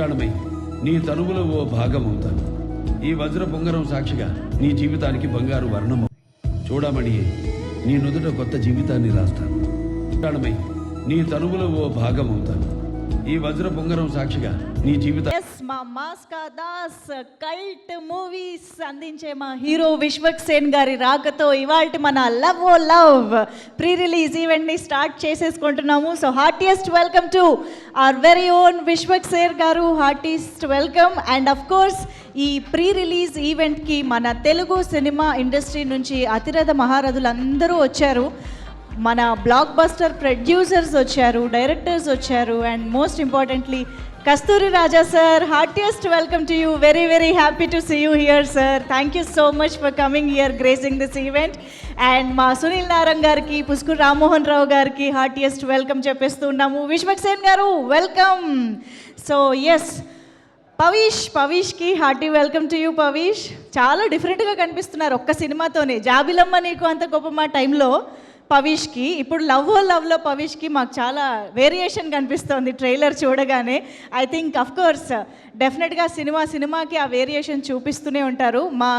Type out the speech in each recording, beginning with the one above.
ప్రాణమై నీ తనువులో ఓ భాగం అవుతాను. ఈ వజ్ర పొంగరం సాక్షిగా నీ జీవితానికి బంగారు వర్ణం చూడమని నీ నుదుట కొత్త జీవితాన్ని రాస్తాను. ప్రాణమై నీ తనువులో ఓ భాగం అవుతాను. ఈ వజ్ర పొంగరం సాక్షిగా నీ జీవితం. మా మాస్కా దాస్ కల్ట్ మూవీస్ అందించే మా హీరో విశ్వక్ సేన్ గారి రాకతో ఇవాల్టి మన లవ్ ఓ లవ్ ప్రీ రిలీజ్ ఈవెంట్ని స్టార్ట్ చేసేసుకుంటున్నాము. So heartiest welcome to our very own Vishwak Sen garu, heartiest welcome. And of course ఈ ప్రీ రిలీజ్ ఈవెంట్కి మన తెలుగు సినిమా ఇండస్ట్రీ నుంచి అతిరథ మహారథులు అందరూ వచ్చారు. మన బ్లాక్ బస్టర్ ప్రొడ్యూసర్స్ వచ్చారు, డైరెక్టర్స్ వచ్చారు, and most importantly Kasthuri Raja sir, heartiest welcome to you. Very very happy to see you here sir. Thank you so much for coming here, gracing this event. And మా సునీల్ నారంగ్ గారికి, పుష్కూర్ రామ్మోహన్ రావు గారికి heartiest welcome చెప్పేస్తూ ఉన్నాము. Vishwak Sen garu welcome. So yes, పవీష్కి hearty welcome to you. Pavish చాలా డిఫరెంట్గా కనిపిస్తున్నారు ఒక్క సినిమాతోనే. జాబిలమ్మ నీకు అంత గొప్ప మా టైంలో పవీష్కి, ఇప్పుడు లవ్ ఓ లవ్లో పవీష్కి మాకు చాలా వేరియేషన్ కనిపిస్తుంది ట్రైలర్ చూడగానే. ఐ థింక్ అఫ్ కోర్స్ డెఫినెట్గా సినిమాకి ఆ వేరియేషన్ చూపిస్తూనే ఉంటారు. మా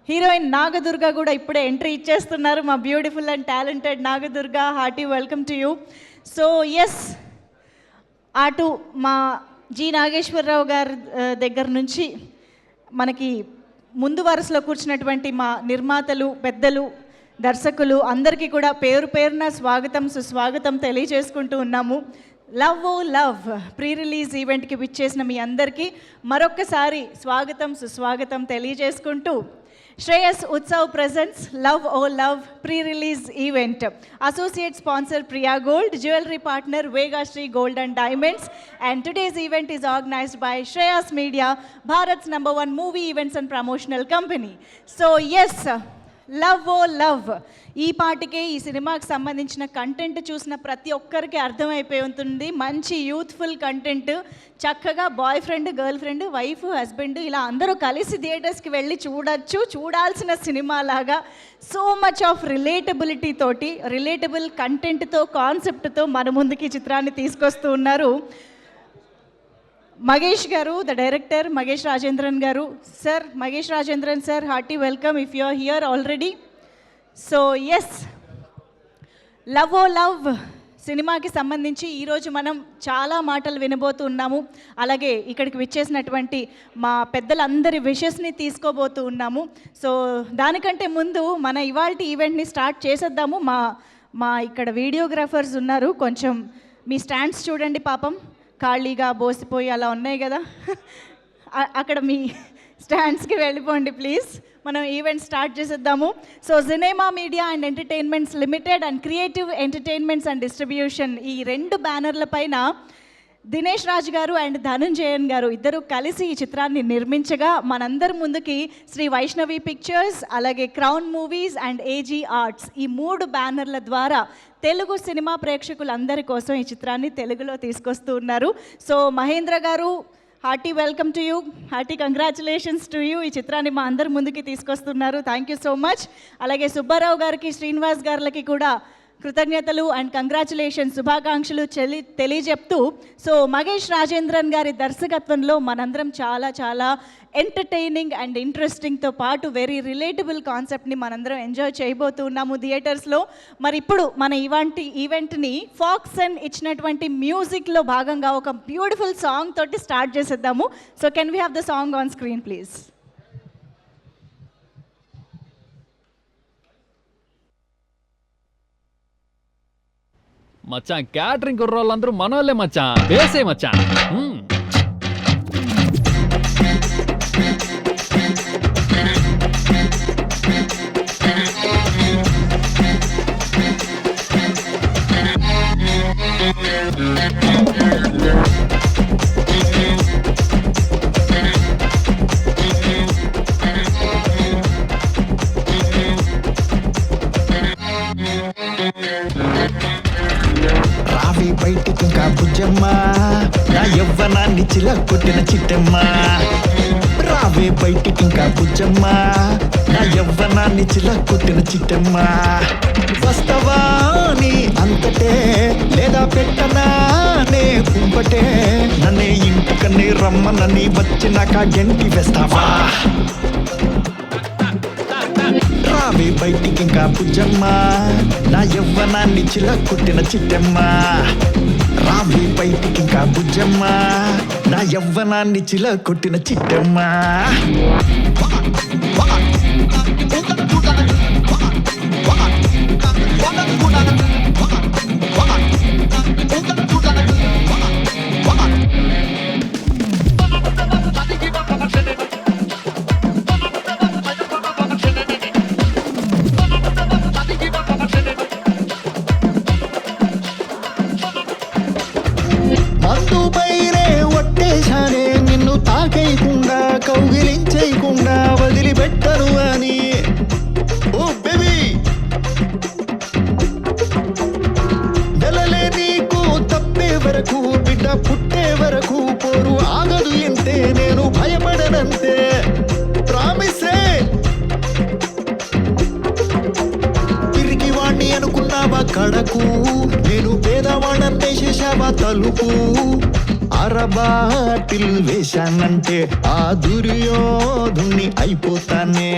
హీరోయిన్ నాగదుర్గ కూడా ఇప్పుడే ఎంట్రీ ఇచ్చేస్తున్నారు. మా beautiful and talented Nagadurga, hearty welcome to you. So yes, అటు మా జి నాగేశ్వరరావు గారి దగ్గర నుంచి మనకి ముందు వరుసలో కూర్చున్నటువంటి మా నిర్మాతలు, పెద్దలు, దర్శకులు అందరికీ కూడా పేరు పేరున స్వాగతం సుస్వాగతం తెలియజేసుకుంటూ ఉన్నాము. లవ్ ఓ లవ్ ప్రీ రిలీజ్ ఈవెంట్కి విచ్చేసిన మీ అందరికీ మరొక్కసారి స్వాగతం సుస్వాగతం తెలియజేసుకుంటూ, Shreyas Utsav presents love oh love pre release event. Associate sponsor Priya gold, jewellery partner Vegasri gold and diamonds. And today's event is organized by Shreyas Media, Bharat's #1 movie events and promotional company. So yes, love oh love ఈ పాటికే ఈ సినిమాకి సంబంధించిన content చూసిన ప్రతి ఒక్కరికి అర్థమైపోయి ఉంటుంది. మంచి యూత్ఫుల్ కంటెంట్, చక్కగా boy friend, girl friend, wife, husband ఇలా అందరూ కలిసి థియేటర్స్కి వెళ్ళి చూడాల్సిన సినిమా లాగా సో మచ్ ఆఫ్ రిలేటబిలిటీ తోటి, రిలేటబుల్ కంటెంట్తో, కాన్సెప్ట్తో మన ముందుకి చిత్రాన్ని తీసుకొస్తూ ఉన్నారు మగేష్ గారు, ద డైరెక్టర్ మగేష్ రాజేంద్రన్ గారు. Sir, Magesh Rajendran sir, hearty welcome if you are here already. So yes, love oh love సినిమాకి సంబంధించి ఈరోజు మనం చాలా మాటలు వినబోతున్నాము. అలాగే ఇక్కడికి విచ్చేసినటువంటి మా పెద్దలందరి విషెస్ని తీసుకోబోతూ ఉన్నాము. సో దానికంటే ముందు మన ఇవాల్టి ఈవెంట్ని స్టార్ట్ చేసేద్దాము. మా ఇక్కడ వీడియోగ్రాఫర్స్ ఉన్నారు, కొంచెం మీ స్టాండ్స్ చూడండి, పాపం ఖాళీగా బోసిపోయి అలా ఉన్నాయి కదా, అక్కడ మీ స్టాండ్స్కి వెళ్ళిపోండి ప్లీజ్. మనం ఈవెంట్ స్టార్ట్ చేసేద్దాము. So cinema media and entertainments limited and creative entertainments and distribution, ఈ 2 బ్యానర్ల పైన దినేష్ రాజ్ గారు అండ్ ధనుంజయన్ గారు ఇద్దరు కలిసి ఈ చిత్రాన్ని నిర్మించగా, మనందరి ముందుకి శ్రీ వైష్ణవి పిక్చర్స్, అలాగే crown movies and AG arts, ఈ 3 బ్యానర్ల ద్వారా తెలుగు సినిమా ప్రేక్షకులందరి కోసం ఈ చిత్రాన్ని తెలుగులో తీసుకొస్తూ ఉన్నారు. సో మహేంద్ర గారు, hearty welcome to you, hearty congratulations to you. ఈ చిత్రాన్ని మా అందరి ముందుకి తీసుకొస్తున్నారు, థ్యాంక్ యూ సో మచ్. అలాగే సుబ్బారావు గారికి, శ్రీనివాస్ గారికి కూడా కృతజ్ఞతలు అండ్ కంగ్రాచులేషన్స్, శుభాకాంక్షలు తెలియజెప్తూ, సో మగేష్ రాజేంద్రన్ గారి దర్శకత్వంలో మనందరం చాలా చాలా ఎంటర్టైనింగ్ అండ్ ఇంట్రెస్టింగ్తో పాటు వెరీ రిలేటబుల్ కాన్సెప్ట్ని మనందరం ఎంజాయ్ చేయబోతున్నాము థియేటర్స్లో. మరి ఇప్పుడు మన ఈవెంట్ని ఫాక్సన్ ఇచ్చినటువంటి మ్యూజిక్లో భాగంగా ఒక బ్యూటిఫుల్ సాంగ్ తోటి స్టార్ట్ చేసేద్దాము. So can we have the song on screen please? మచ్చాన్, క్యాటరింగ్ కుర్రోళ్ళందరూ మనోళ్ళే మచ్చాన్, బేసే మచ్చాన్. బయటికి బుజ్జమ్మ, నా యవ్వనాన్ని చిలకొట్టిన చిట్టమ్మ. రావే బయటికి ఇంకా బుజ్జమ్మా నా యవ్వనాన్ని చిలకొట్టిన చిట్టమ్మా వస్తవా నీ అంతటే లేదా పెట్టనా నే కుంపటే నన్నే ఇంటికన్నే రమ్మనని వచ్చినాక గంటి వేస్తావా రావే బయటికి ఇంకా బుజ్జమ్మా నా యవ్వనాన్ని చిలకొట్టిన చిట్టమ్మా రావే బయటికి ఇంకా బుజ్జమ్మా నా యవ్వనాన్ని చిలకొట్టిన చిట్టమ్మా మందు పైనే ఒట్టేశానే నిన్ను తాకేయకుండా కౌగిలించేయకుండా వదిలిపెట్టను అని ఓ బేబీ నెలలే నీకు తప్పే వరకు బిడ్డ పుట్టే వరకు పోరు ఆగదు ఎంతే నేను భయపడనంతే ప్రామిసే తిరిగి వాణ్ణి అనుకున్నావా కడకు నేను పేదవాణ్ణే చేశావా తలుపు అరబాటిల్ వేశానంటే ఆ దుర్యోధుని అయిపోతానే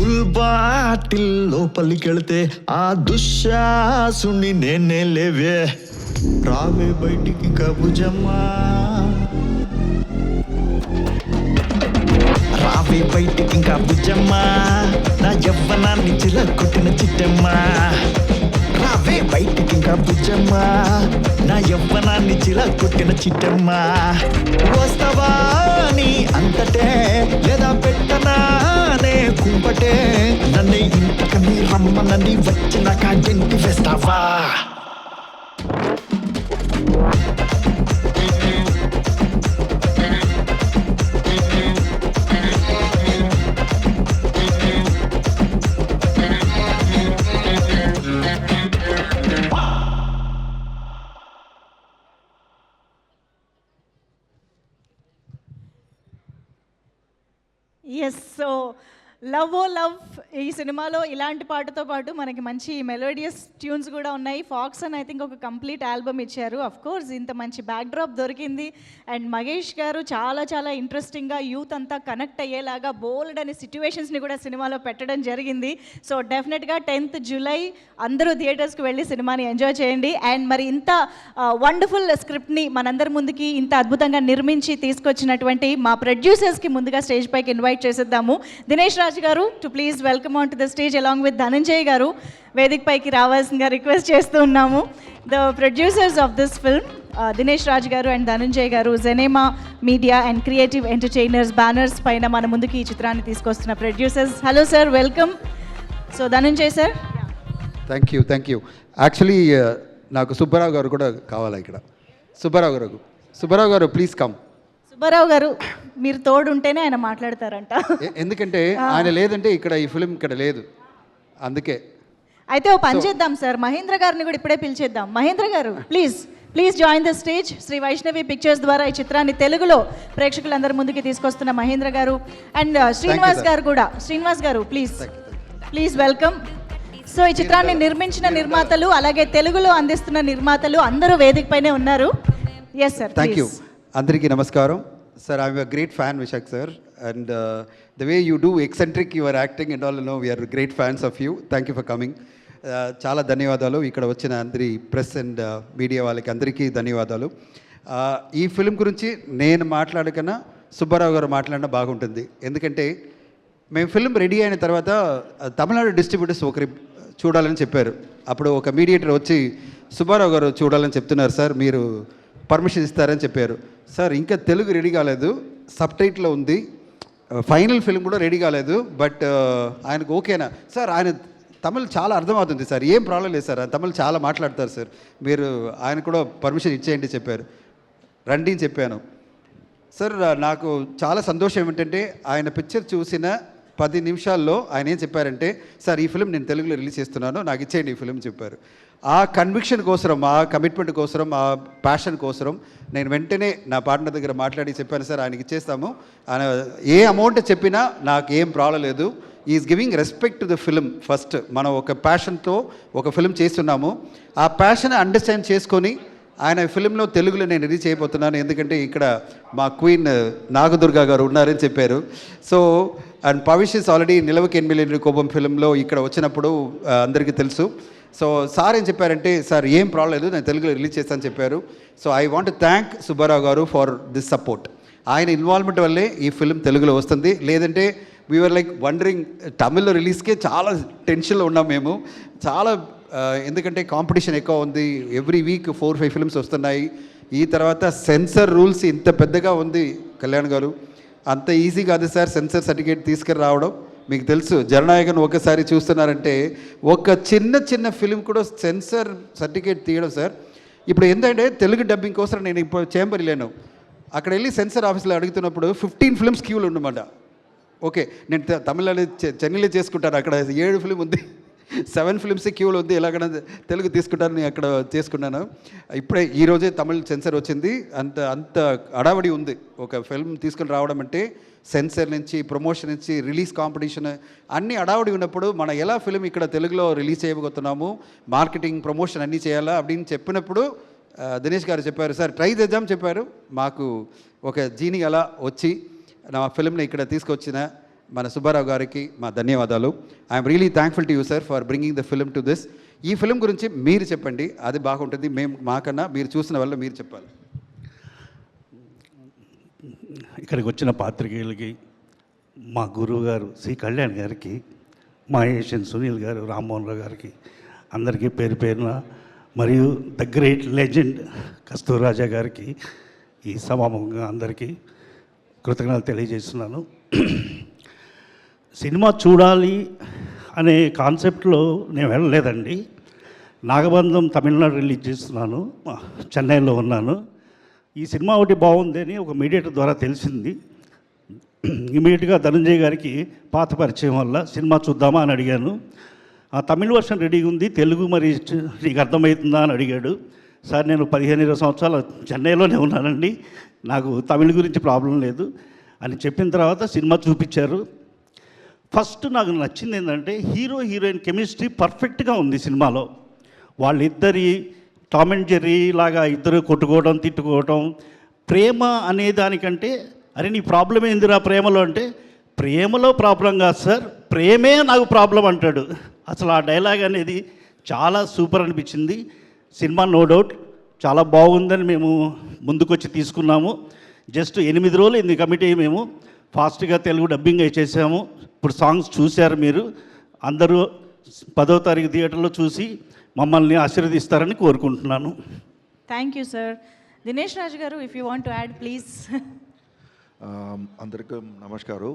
ఉల్బాటిల్ లోపలికెళ్తే ఆ దుశ్శాసుని నేనే లేవే రావే బయటికి కబుజమ్మా రావే బయటికి ఇంకా బుజ్జమ్మా నా యవ్వనాన్ని చిలకొట్టిన చిట్టమ్మా రావే బయటికి ఇంకా బుజ్జమ్మా నా యవ్వనాన్ని చిలకొట్టిన చిట్టమ్మా వస్తవా నీ అంతటే లేదా పెట్టనా నే కుంపటే నన్నే ఇంటికని రమ్మనని వచ్చినాక గంటి వేస్తావా ఎస్ సో లవ్ ఓ లవ్ ఈ సినిమాలో ఇలాంటి పాటతో పాటు మనకి మంచి మెలోడియస్ ట్యూన్స్ కూడా ఉన్నాయి. ఫాక్స్ అని ఐ థింక్ ఒక కంప్లీట్ ఆల్బమ్ ఇచ్చారు. అఫ్ కోర్స్ ఇంత మంచి బ్యాక్డ్రాప్ దొరికింది. అండ్ మహేష్ గారు చాలా చాలా ఇంట్రెస్టింగ్గా యూత్ అంతా కనెక్ట్ అయ్యేలాగా బోల్డ్ అనే సిచ్యువేషన్స్ని కూడా సినిమాలో పెట్టడం జరిగింది. సో డెఫినెట్గా 10th జూలై అందరూ థియేటర్స్కి వెళ్ళి సినిమాని ఎంజాయ్ చేయండి. అండ్ మరి ఇంత వండర్ఫుల్ స్క్రిప్ట్ని మనందరి ముందుకి ఇంత అద్భుతంగా నిర్మించి తీసుకొచ్చినటువంటి మా ప్రొడ్యూసర్స్కి ముందుగా స్టేజ్ పైకి ఇన్వైట్ చేసేద్దాము. Dinesh Raj garu to please welcome on to the stage along with Dhananjay garu వేదిక పైకి రావాల్సిందిగా రిక్వెస్ట్ చేస్తూ ఉన్నాము. The producers of this film Dinesh Raj garu and Dhananjay garu జెనేమా media and creative entertainers banners పైన మన ముందుకి ఈ చిత్రాన్ని తీసుకొస్తున్న producers. Hello sir, welcome. So Dhananjay sir. Thank you. Actually నాకు సుబ్బారావు గారు కూడా కావాలి ఇక్కడ. సుబ్బారావు గారు ప్లీజ్ కమ్. సుబ్బారావు గారు మీరు తోడుంటేనే ఆయన మాట్లాడతారంట. ఎందుకంటే ఆయన లేదంటే ఇక్కడ ఈ ఫిలిం ఇక్కడ లేదు, అందుకే. అయితే ఓ పని చేద్దాం సార్, మహేంద్ర గారిని కూడా ఇప్పుడే పిలిచేద్దాం. మహేంద్ర గారు please join the stage. Sri Vaishnavi pictures ద్వారా ఈ చిత్రాన్ని తెలుగులో ప్రేక్షకులందరి ముందుకి తీసుకొస్తున్న మహేంద్ర గారు అండ్ శ్రీనివాస్ గారు కూడా. శ్రీనివాస్ గారు ప్లీజ్ వెల్కమ్. సో ఈ చిత్రాన్ని నిర్మించిన నిర్మాతలు అలాగే తెలుగులో అందిస్తున్న నిర్మాతలు అందరూ వేదిక పైనే ఉన్నారు. Yes sir. Thank you. అందరికీ నమస్కారం sir. I'm a great fan, Vishak sir, and the way you do eccentric your acting and all, we are great fans of you. Thank you for coming. చాలా ధన్యవాదాలు ఇక్కడ వచ్చిన అందరి press and media వాళ్ళకి అందరికీ ధన్యవాదాలు. ఈ ఫిలిం గురించి నేను మాట్లాడకన్నా సుబ్బారావు గారు మాట్లాడినా బాగుంటుంది. ఎందుకంటే మేము ఫిలిం రెడీ అయిన తర్వాత తమిళనాడు డిస్ట్రిబ్యూటర్స్ ఒకరి చూడాలని చెప్పారు. అప్పుడు ఒక మీడియేటర్ వచ్చి సుబ్బారావు గారు చూడాలని చెప్తున్నారు సార్, మీరు పర్మిషన్ ఇస్తారని చెప్పారు. సార్ ఇంకా తెలుగు రెడీ కాలేదు, సబ్ టైటిల్ ఉంది, ఫైనల్ ఫిల్మ్ కూడా రెడీ కాలేదు, బట్ ఆయనకు ఓకేనా సార్? ఆయన తమిళ్ చాలా అర్థమవుతుంది సార్, ఏం ప్రాబ్లం లేదు సార్, తమిళ్ చాలా మాట్లాడతారు సార్, మీరు ఆయన కూడా పర్మిషన్ ఇచ్చేయండి చెప్పారు. రండి అని చెప్పాను. సార్ నాకు చాలా సంతోషం ఏమిటంటే ఆయన పిక్చర్ చూసిన 10 నిమిషాల్లో ఆయన ఏం చెప్పారంటే, సార్ ఈ ఫిలిం నేను తెలుగులో రిలీజ్ చేస్తున్నాను, నాకు ఇచ్చేయండి ఈ ఫిలిం చెప్పారు. ఆ కన్విక్షన్ కోసరం, ఆ కమిట్మెంట్ కోసరం, ఆ ప్యాషన్ కోసరం నేను వెంటనే నా పార్ట్నర్ దగ్గర మాట్లాడి చెప్పాను, సార్ ఆయనకి ఇచ్చేస్తాము, ఆయన ఏ అమౌంట్ చెప్పినా నాకు ఏం ప్రాబ్లం లేదు, is giving respect to the film. First మనం ఒక ప్యాషన్తో ఒక ఫిలిం చేస్తున్నాము, ఆ ప్యాషన్ అండర్స్టాండ్ చేసుకొని ఆయన ఫిలింలో తెలుగులో నేను రిలీజ్ చేయబోతున్నాను, ఎందుకంటే ఇక్కడ మా క్వీన్ నాగదుర్గా గారు ఉన్నారని చెప్పారు. So and Pavish is already నిలవకి 8 మిలియన్ కోపం ఫిలింలో ఇక్కడ వచ్చినప్పుడు అందరికీ తెలుసు. సో సార్ ఏం చెప్పారంటే, సార్ ఏం ప్రాబ్లం లేదు, నేను తెలుగులో రిలీజ్ చేస్తానని చెప్పారు. So I want thank Subbarao గారు ఫర్ దిస్ సపోర్ట్. ఆయన ఇన్వాల్వ్మెంట్ వల్లే ఈ ఫిలిం తెలుగులో వస్తుంది, లేదంటే వీఆర్ లైక్ వండరింగ్, తమిళ్లో రిలీజ్కే చాలా టెన్షన్లో ఉన్నాం మేము, చాలా ఎందుకంటే కాంపిటీషన్ ఎక్కువ ఉంది, ఎవ్రీ వీక్ 4-5 ఫిల్మ్స్ వస్తున్నాయి. ఈ తర్వాత సెన్సర్ రూల్స్ ఇంత పెద్దగా ఉంది కళ్యాణ్ గారు, అంత ఈజీ కాదు సార్ సెన్సర్ సర్టిఫికేట్ తీసుకుని రావడం. మీకు తెలుసు జననాయకన్ ఒకసారి చూస్తున్నారంటే ఒక చిన్న ఫిలిం కూడా సెన్సర్ సర్టిఫికేట్ తీయడం సార్. ఇప్పుడు ఏంటంటే తెలుగు డబ్బింగ్ కోసం నేను ఇప్పుడు చేంబర్ వెళ్ళాను, అక్కడ వెళ్ళి సెన్సర్ ఆఫీస్లో అడుగుతున్నప్పుడు 15 ఫిల్మ్స్ క్యూలు ఉండమాట. ఓకే నేను తమిళనాడు చెన్నైలో చేసుకుంటాను, అక్కడ 7 ఫిలిం ఉంది, 7 ఫిలిమ్స్ క్యూలు ఉంది, ఎలాగైనా తెలుగు తీసుకుంటాను, నేను అక్కడ చేసుకున్నాను. ఇప్పుడే ఈరోజే తమిళ్ సెన్సర్ వచ్చింది, అంత అడావడి ఉంది ఒక ఫిల్మ్ తీసుకుని రావడం అంటే. సెన్సర్ నుంచి, ప్రమోషన్ నుంచి, రిలీజ్ కాంపిటీషన్ అన్నీ అడావడి ఉన్నప్పుడు మనం ఎలా ఫిలిం ఇక్కడ తెలుగులో రిలీజ్ చేయబోతున్నాము, మార్కెటింగ్ ప్రమోషన్ అన్నీ చేయాలా அப்படின்னு చెప్పినప్పుడు దినేష్ గారు చెప్పారు, సార్ ట్రై చేద్దాం చెప్పారు. మాకు ఒక జీని అలా వచ్చి నా ఫిలింని ఇక్కడ తీసుకొచ్చిన మన సుబ్బారావు గారికి మా ధన్యవాదాలు. I'm really thankful to you sir for bringing the film to this. ఈ ఫిలిం గురించి మీరు చెప్పండి, అది బాగుంటుంది, మేము మాకన్నా మీరు చూసిన వల్ల మీరు చెప్పాలి. ఇక్కడికి వచ్చిన పాత్రికేయులకి, మా గురువు గారు శ్రీ కళ్యాణ్ గారికి, మా ఏషియన్ సునీల్ గారు, రామ్మోహన్ రావు గారికి అందరికీ పేరు పేరున, మరియు ద గ్రేట్ లెజెండ్ కస్తూరాజా గారికి ఈ సభాముఖంగా అందరికీ కృతజ్ఞతలు తెలియజేస్తున్నాను. సినిమా చూడాలి అనే కాన్సెప్ట్లో నేను వెళ్ళలేదండి. నాగబంధం తమిళనాడు రిలీజ్ చేస్తున్నాను, చెన్నైలో ఉన్నాను. ఈ సినిమా ఒకటి బాగుంది అని ఒక మీడియేటర్ ద్వారా తెలిసింది. ఇమీడియట్గా ధనంజయ్ గారికి పాత పరిచయం వల్ల సినిమా చూద్దామా అని అడిగాను. ఆ తమిళ వర్షన్ రెడీగా ఉంది, తెలుగు మరి నీకు అర్థమవుతుందా అని అడిగాడు. సార్ నేను 15-20 సంవత్సరాలు చెన్నైలోనే ఉన్నానండి, నాకు తమిళ గురించి ప్రాబ్లం లేదు అని చెప్పిన తర్వాత సినిమా చూపించారు. ఫస్ట్ నాకు నచ్చింది ఏంటంటే హీరో హీరోయిన్ కెమిస్ట్రీ పర్ఫెక్ట్గా ఉంది సినిమాలో. వాళ్ళిద్దరి టామ్ అండ్ జెర్రీ లాగా ఇద్దరు కొట్టుకోవడం, తిట్టుకోవడం, ప్రేమ అనే దానికంటే అరే నీ ప్రాబ్లం ఏందిరా ప్రేమలో అంటే, ప్రేమలో ప్రాబ్లం కాదు సార్, ప్రేమే నాకు ప్రాబ్లం అంటాడు. అసలు ఆ డైలాగ్ అనేది చాలా సూపర్ అనిపించింది. సినిమా నో డౌట్ చాలా బాగుందని మేము ముందుకొచ్చి తీసుకున్నాము. జస్ట్ 8 రోజులు ఇది కమిటీ మేము ఫాస్ట్గా తెలుగు డబ్బింగ్ చేసాము. ఇప్పుడు సాంగ్స్ చూశారు మీరు అందరూ, 10వ తారీఖు థియేటర్లో చూసి మమ్మల్ని ఆశీర్వదిస్తారని కోరుకుంటున్నాను. Thank you sir. Dinesh Raju garu, if you want to add please. అందరికీ నమస్కారం.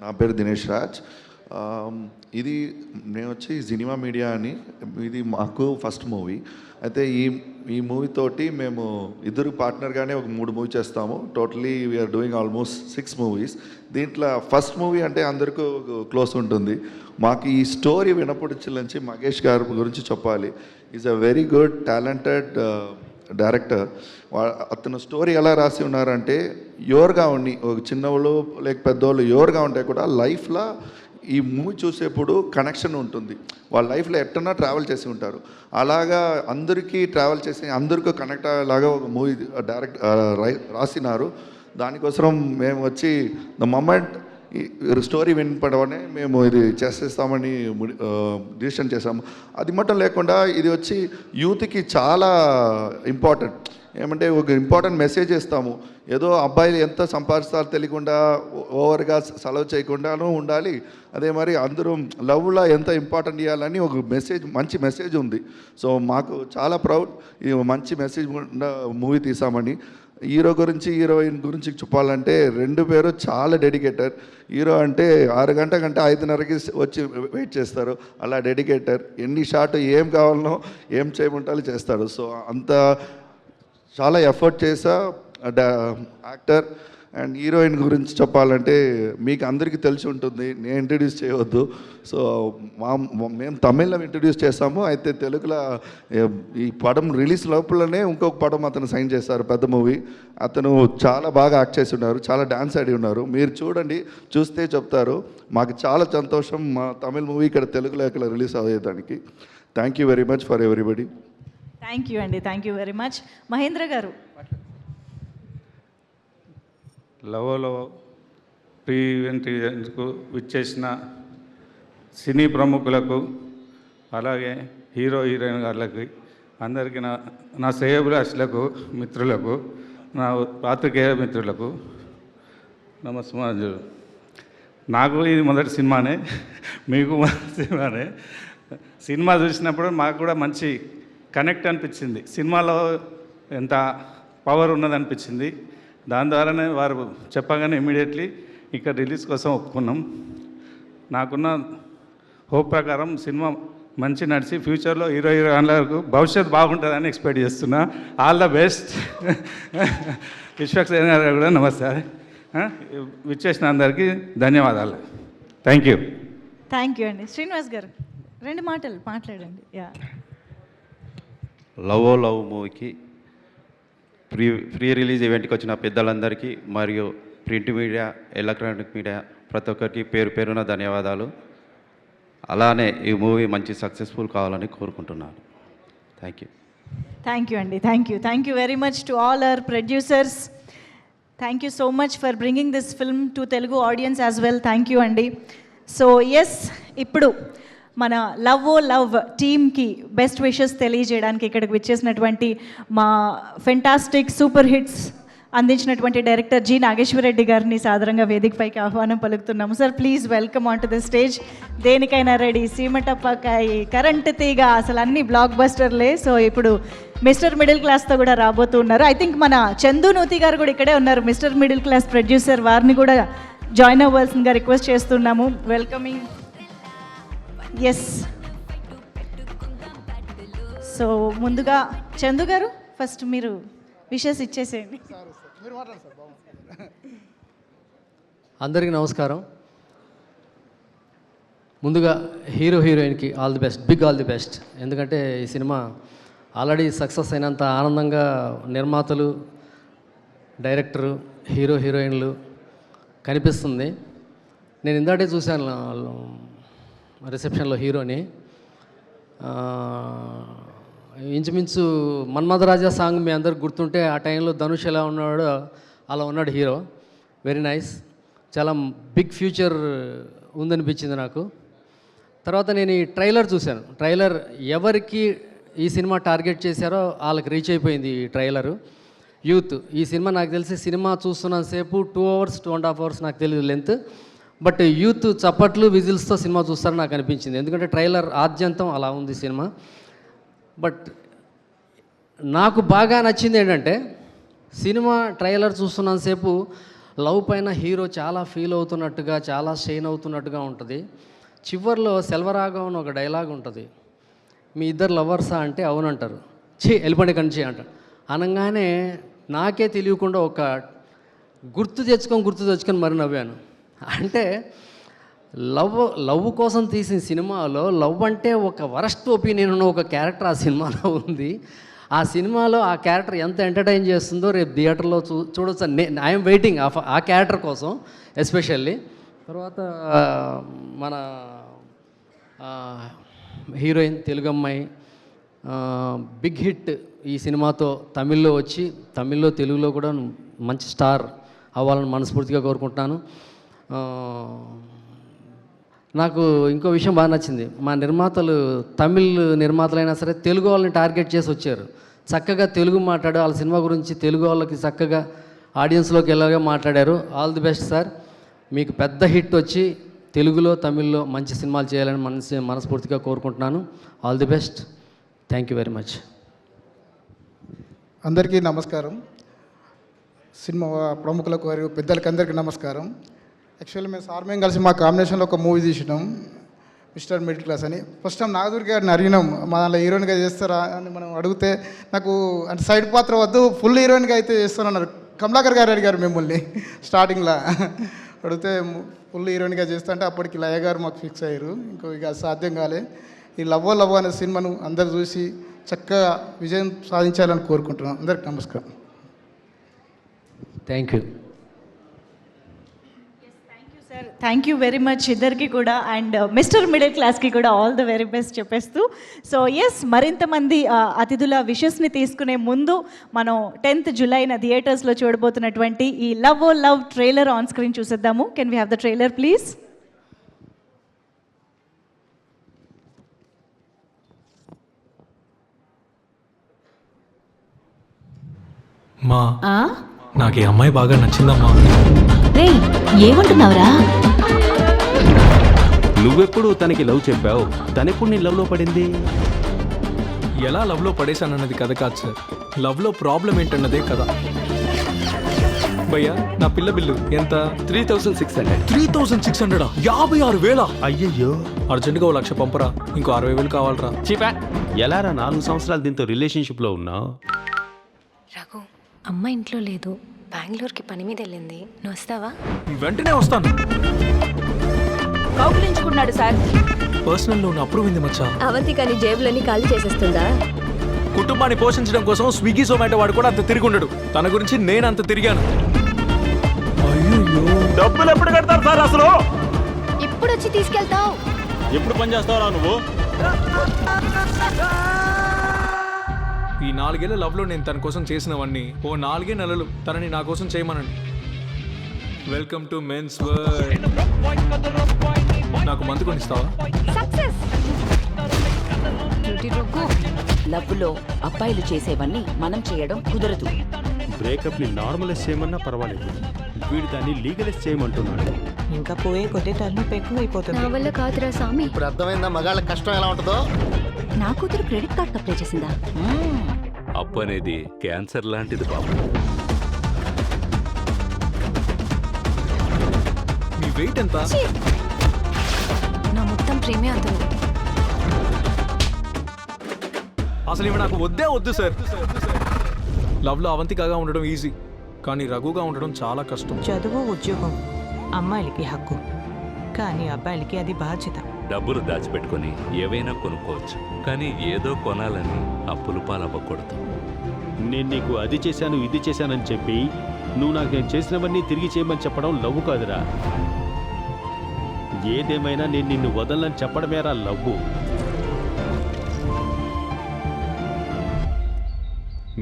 నా పేరు దినేష్ రాజ్. ఇది నేను వచ్చి సినిమా మీడియా అని, ఇది మాకు ఫస్ట్ మూవీ. అయితే ఈ మూవీ తోటి మేము ఇద్దరు పార్ట్నర్గానే ఒక 3 మూవీ చేస్తాము. Totally we're doing almost 6 movies. దీంట్లో ఫస్ట్ మూవీ అంటే అందరికీ క్లోజ్ ఉంటుంది. మాకు ఈ స్టోరీ వినపడిన నుంచి మహేష్ గారి గురించి చెప్పాలి. Is a very good talented director. అతను స్టోరీ ఎలా రాసి ఉన్నారంటే యోర్గా ఉండి, ఒక చిన్నవాళ్ళు లేక పెద్దవాళ్ళు యోర్గా ఉంటే కూడా లైఫ్లో ఈ మూవీ చూసేప్పుడు కనెక్షన్ ఉంటుంది. వాళ్ళ లైఫ్లో ఎట్టన్నా ట్రావెల్ చేసి ఉంటారు, అలాగా అందరికీ ట్రావెల్ చేసి అందరికీ కనెక్ట్ అయ్యేలాగా ఒక మూవీ రాసినారు. దానికోసం మేము వచ్చి ద మొమెంట్ స్టోరీ వినపడవనే మేము ఇది చేసేస్తామని డిసిషన్ చేసాము. అది మట్టం లేకుండా ఇది వచ్చి యూత్కి చాలా ఇంపార్టెంట్. ఏమంటే ఒక ఇంపార్టెంట్ మెసేజ్ ఇస్తాము. ఏదో అబ్బాయిలు ఎంత సంపాదిస్తారో తెలియకుండా ఓవర్గా సెలవు చేయకుండానూ ఉండాలి. అదే మరి అందరూ లవ్లో ఎంత ఇంపార్టెంట్ ఇవ్వాలని ఒక మెసేజ్, మంచి మెసేజ్ ఉంది. సో మాకు చాలా ప్రౌడ్ ఈ మంచి మెసేజ్ మూవీ తీసామని. హీరో గురించి హీరోయిన్ గురించి చెప్పాలంటే 2 పేరు చాలా డెడికేటర్. హీరో అంటే 6 గంటల కంటే 5:30కి వచ్చి వెయిట్ చేస్తారు, అలా డెడికేటర్. ఎన్ని షాట్ ఏం కావాలనో ఏం చేయమంటాలో చేస్తాడు. సో అంత చాలా ఎఫర్ట్ చేసా యాక్టర్ అండ్ హీరోయిన్ గురించి చెప్పాలంటే మీకు అందరికీ తెలిసి ఉంటుంది, నేను ఇంట్రడ్యూస్ చేయవద్దు. సో మేము తమిళ్లో ఇంట్రడ్యూస్ చేస్తాము, అయితే తెలుగులో ఈ పడం రిలీజ్ లోపలనే ఇంకొక పడం అతను సైన్ చేస్తారు, పెద్ద మూవీ. అతను చాలా బాగా యాక్ట్ చేసి ఉన్నారు, చాలా డాన్స్ ఆడి ఉన్నారు. మీరు చూడండి, చూస్తే చెప్తారు. మాకు చాలా సంతోషం మా తమిళ్ మూవీ ఇక్కడ తెలుగులో ఇక్కడ రిలీజ్ అయ్యేదానికి. Thank you very much for everybody. Thank you అండి, thank you very much. Mahendra garu. లవోలో ప్రీ ఈవెంట్కు విచ్చేసిన సినీ ప్రముఖులకు, అలాగే హీరో హీరోయిన్ గారులకి, అందరికీ నా శ్రేయోభిలాషులకు, మిత్రులకు, నా పాత్రికేయ మిత్రులకు నమస్కారం. నాకు ఇది మొదటి సినిమానే, మీకు మొదటి సినిమానే. సినిమా చూసినప్పుడు మాకు కూడా మంచి కనెక్ట్ అనిపించింది. సినిమాలో ఎంత పవర్ ఉన్నదనిపించింది. దాని ద్వారానే వారు చెప్పగానే ఇమీడియట్లీ ఇక్కడ రిలీజ్ కోసం ఒప్పుకున్నాం. నాకున్న హోప్ ప్రకారం సినిమా మంచి నడిచి ఫ్యూచర్లో హీరో హీరోయిన్లకు భవిష్యత్తు బాగుంటుందని ఎక్స్పెక్ట్ చేస్తున్నా. All the best. విశ్వక్సేన్ గారు కూడా నమస్తే. విచ్చేసిన అందరికీ ధన్యవాదాలు. Thank you. థ్యాంక్ యూ అండి. శ్రీనివాస్ గారు 2 మాటలు మాట్లాడండి. యా, లవ్ ఓ లవ్ మూవీకి ప్రీ రిలీజ్ ఈవెంట్కి వచ్చిన పెద్దలందరికీ మరియు ప్రింట్ మీడియా, ఎలక్ట్రానిక్ మీడియా ప్రతి ఒక్కరికి పేరు పేరున ధన్యవాదాలు. అలానే ఈ మూవీ మంచి సక్సెస్ఫుల్ కావాలని కోరుకుంటున్నాను. Thank you. థ్యాంక్ యూ అండి. Thank you very much to all our producers. Thank you so much for bringing this film to Telugu audience as well. Thank you అండి. సో ఎస్, ఇప్పుడు మన లవ్ ఓ love టీమ్కి best wishes తెలియజేయడానికి ఇక్కడికి విచ్చేసినటువంటి మా fantastic super hits అందించినటువంటి director G Nageswara Reddy గారిని సాదరంగా వేదికపైకి ఆహ్వానం పలుకుతున్నాము. Sir, please welcome on to the stage. Denikaina ready, Seematapakaya, current తీగ, అసలు అన్ని బ్లాక్ బస్టర్లే. సో ఇప్పుడు మిస్టర్ మిడిల్ క్లాస్తో కూడా రాబోతున్నారు. ఐ థింక్ మన చందు నూతి గారు కూడా ఇక్కడే ఉన్నారు, మిస్టర్ మిడిల్ క్లాస్ ప్రొడ్యూసర్. వారిని కూడా జాయిన్ అవ్వాల్సిందిగా రిక్వెస్ట్ చేస్తున్నాము. వెల్కమింగ్. ఎస్, సో ముందుగా చందు గారు ఫస్ట్ మీరు విషెస్ ఇచ్చేసేయండి. అందరికీ నమస్కారం. ముందుగా హీరో హీరోయిన్కి all the best, big all the best. ఎందుకంటే ఈ సినిమా ఆల్రెడీ సక్సెస్ అయినంత ఆనందంగా నిర్మాతలు, డైరెక్టరు, హీరో హీరోయిన్లు కనిపిస్తుంది. నేను ఇందాకే చూశాను రిసెప్షన్లో హీరోని. ఇంచుమించు మన్మథరాజా సాంగ్ మీ అందరికి గుర్తుంటే ఆ టైంలో ధనుష్ ఎలా ఉన్నాడో అలా ఉన్నాడు హీరో. Very nice. చాలా బిగ్ ఫ్యూచర్ ఉందనిపించింది నాకు. తర్వాత నేను ఈ ట్రైలర్ చూశాను. ట్రైలర్ ఎవరికి ఈ సినిమా టార్గెట్ చేశారో వాళ్ళకి రీచ్ అయిపోయింది ఈ ట్రైలరు. యూత్. ఈ సినిమా నాకు తెలిసి సినిమా చూస్తున్నంతసేపు 2 hours 2.5 hours నాకు తెలియదు లెంత్. బట్ యూత్ చప్పట్లు, విజిల్స్తో సినిమా చూస్తారని నాకు అనిపించింది. ఎందుకంటే ట్రైలర్ ఆద్యంతం అలా ఉంది సినిమా. బట్ నాకు బాగా నచ్చింది ఏంటంటే సినిమా ట్రైలర్ చూస్తున్నంతసేపు లవ్ పైన హీరో చాలా ఫీల్ అవుతున్నట్టుగా, చాలా షైన్ అవుతున్నట్టుగా ఉంటుంది. చివర్లో సెల్వరాగం అని ఒక డైలాగ్ ఉంటుంది. మీ ఇద్దరు లవర్సా అంటే అవునంటారు. వెళ్ళిపోండి కంచి అంటారు. అనగానే నాకే తెలియకుండా ఒక గుర్తు తెచ్చుకొని మరి నవ్వాను. అంటే లవ్ కోసం తీసిన సినిమాలో లవ్ అంటే ఒక వరస్ట్ ఒపీనియన్ ఉన్న ఒక క్యారెక్టర్ ఆ సినిమాలో ఉంది. ఆ సినిమాలో ఆ క్యారెక్టర్ ఎంత ఎంటర్టైన్ చేస్తుందో రేపు థియేటర్లో చూడొచ్చు. ఐఎమ్ వెయిటింగ్ ఆ క్యారెక్టర్ కోసం ఎస్పెషల్లీ. తర్వాత మన హీరోయిన్ తెలుగు అమ్మాయి బిగ్ హిట్ ఈ సినిమాతో తమిళ్లో వచ్చి తమిళ్లో తెలుగులో కూడా మంచి స్టార్ అవ్వాలని మనస్ఫూర్తిగా కోరుకుంటున్నాను. నాకు ఇంకో విషయం బాగా నచ్చింది. మా నిర్మాతలు తమిళ్ నిర్మాతలైనా సరే తెలుగు వాళ్ళని టార్గెట్ చేసి వచ్చారు. చక్కగా తెలుగు మాట్లాడు, వాళ్ళ సినిమా గురించి తెలుగు వాళ్ళకి చక్కగా ఆడియన్స్లోకి వెళ్ళగా మాట్లాడారు. All the best sir. మీకు పెద్ద హిట్ వచ్చి తెలుగులో తమిళ్లో మంచి సినిమాలు చేయాలని మనస్ఫూర్తిగా కోరుకుంటున్నాను. All the best. Thank you very much. అందరికీ నమస్కారం. సినిమా ప్రముఖులకు మరియు పెద్దలకి అందరికీ నమస్కారం. యాక్చువల్లీ మేము సార్ మేము కలిసి మా కాంబినేషన్లో ఒక మూవీ తీసినాం, మిస్టర్ మిడిల్ క్లాస్ అని. ఫస్ట్ టైం నాగదుర్గి గారిని అడిగినాం, మా దాంట్లో హీరోయిన్గా చేస్తారా అని మనం అడిగితే, నాకు అంటే సైడ్ పాత్ర వద్దు, ఫుల్ హీరోయిన్గా అయితే చేస్తానన్నారు. కమలాకర్ గారు అడిగారు మిమ్మల్ని స్టార్టింగ్లో, అడిగితే ఫుల్ హీరోయిన్గా చేస్తా అంటే అప్పటికి లయ గారు మాకు ఫిక్స్ అయ్యారు. ఇక సాధ్యం కాలే. ఈ లవ్వో లవ్ అనే సినిమాను అందరు చూసి చక్కగా విజయం సాధించాలని కోరుకుంటున్నాను. అందరికి నమస్కారం. Thank you. Thank you very much ఇద్దరికి కూడా. అండ్ మిస్టర్ మిడిల్ క్లాస్కి కూడా ఆల్ ద వెరీ బెస్ట్ చెప్పేస్తూ, సో ఎస్ మరింతమంది అతిథుల విషెస్ని తీసుకునే ముందు మనం 10th జూలైన థియేటర్స్లో చూడబోతున్నటువంటి ఈ love oh love trailer on screen చూసేద్దాము. Can we have the trailer please? మా నాకు ఈ అమ్మాయి బాగా నచ్చిందమ్మా. రే ఏమంటున్నావురా? నువ్వెప్పుడు తనకి లవ్ చెప్పావు, తనెప్పుడు నీ లవ్లో పడింది? ఎలా లవ్లో పడేశానన్నది కథ కాదు సార్, లవ్లో ప్రాబ్లం ఏంటన్నదే కదా. భయ్యా నా పిల్ల బిల్లు ఎంత? 3600. 3600? 56,000? అయ్యయ్యో, అర్జెంటుగా 1,00,000 పంపరా, ఇంకో 60,000 కావాలరా. చీపా ఎలారా 4 సంవత్సరాలు దీంతో రిలేషన్షిప్లో ఉన్నావు? రఘు అమ్మ ఇంట్లో లేదు, బెంగళూరుకి పని మీద వెళ్ళింది, నువ్వు వస్తావా? వెంటనే వస్తాను. కౌగులించుకున్నాడు సార్. పర్సనల్ లోన్ అప్రూవ్ అయింది మచ్చా. అవంతికని జేబులన్నీ ఖాళీ చేసేస్తుందా? కుటుంబాన్ని పోషించడం కోసం స్విగ్గీ జొమాటో వాడు కూడా అంత తిరిగి ఉండడు, తన గురించి నేను అంత తిరిగాను. అయ్యో డబ్బులు ఎప్పుడు కడతారు సార్ అసలు? ఇప్పుడు వచ్చి తీసుకెళ్తావు? ఎప్పుడు పని చేస్తావురా నువ్వు? ఈ 4 ఏళ్ల లవ్లో నేను తన కోసం చేసినవన్నీ ఓ 4 నెలలు తనని నా కోసం చేయమనండి. Welcome to men's world. నాకు మందు కొనిస్తావా? లవ్లో అబ్బాయిలు చేసేవన్నీ మనం చేయడం కుదరదు. బ్రేకప్ ని నార్మలైజ్ చేయమన్నా పర్వాలేదు, వీడు దాన్ని లీగలైజ్ చేయమంటున్నాడు. ఇంకా పోయే కొద్ది తలనొప్పి ఎక్కువైపోతుంది. నా వల్ల కాదురా స్వామి. ఇప్పుడు అర్థమైందా మగాళ్ళ కష్టం ఎలా ఉంటుందో? నా కూతురు క్రెడిట్ కార్డ్ అప్లై చేసిందా? అప్పు అనేది క్యాన్సర్ లాంటిది బాబు. మీ వెయిట్ ఎంత? నా మొత్తం ప్రేమే అంటుంది. అసలు ఇవి నాకు వద్దే వద్దు సార్. లవ్లో అవంతికగా ఉండడం ఈజీ, కానీ రఘుగా ఉండడం చాలా కష్టం. చదువు ఉద్యోగం అమ్మాయిలకి హక్కు, కానీ అబ్బాయిలకి అది బాధ్యత. డబ్బులు దాచిపెట్టుకొని ఏవైనా కొనుక్కోవచ్చు, కానీ ఏదో కొనాలని అప్పులు పాలవ్వకూడదు. నేను నీకు అది చేశాను ఇది చేశానని చెప్పి నువ్వు నాకు నేను చేసినవన్నీ తిరిగి చేయమని చెప్పడం లవ్వు కాదురా. ఏదేమైనా నేను నిన్ను వదలని చెప్పడమేరా లవ్వు.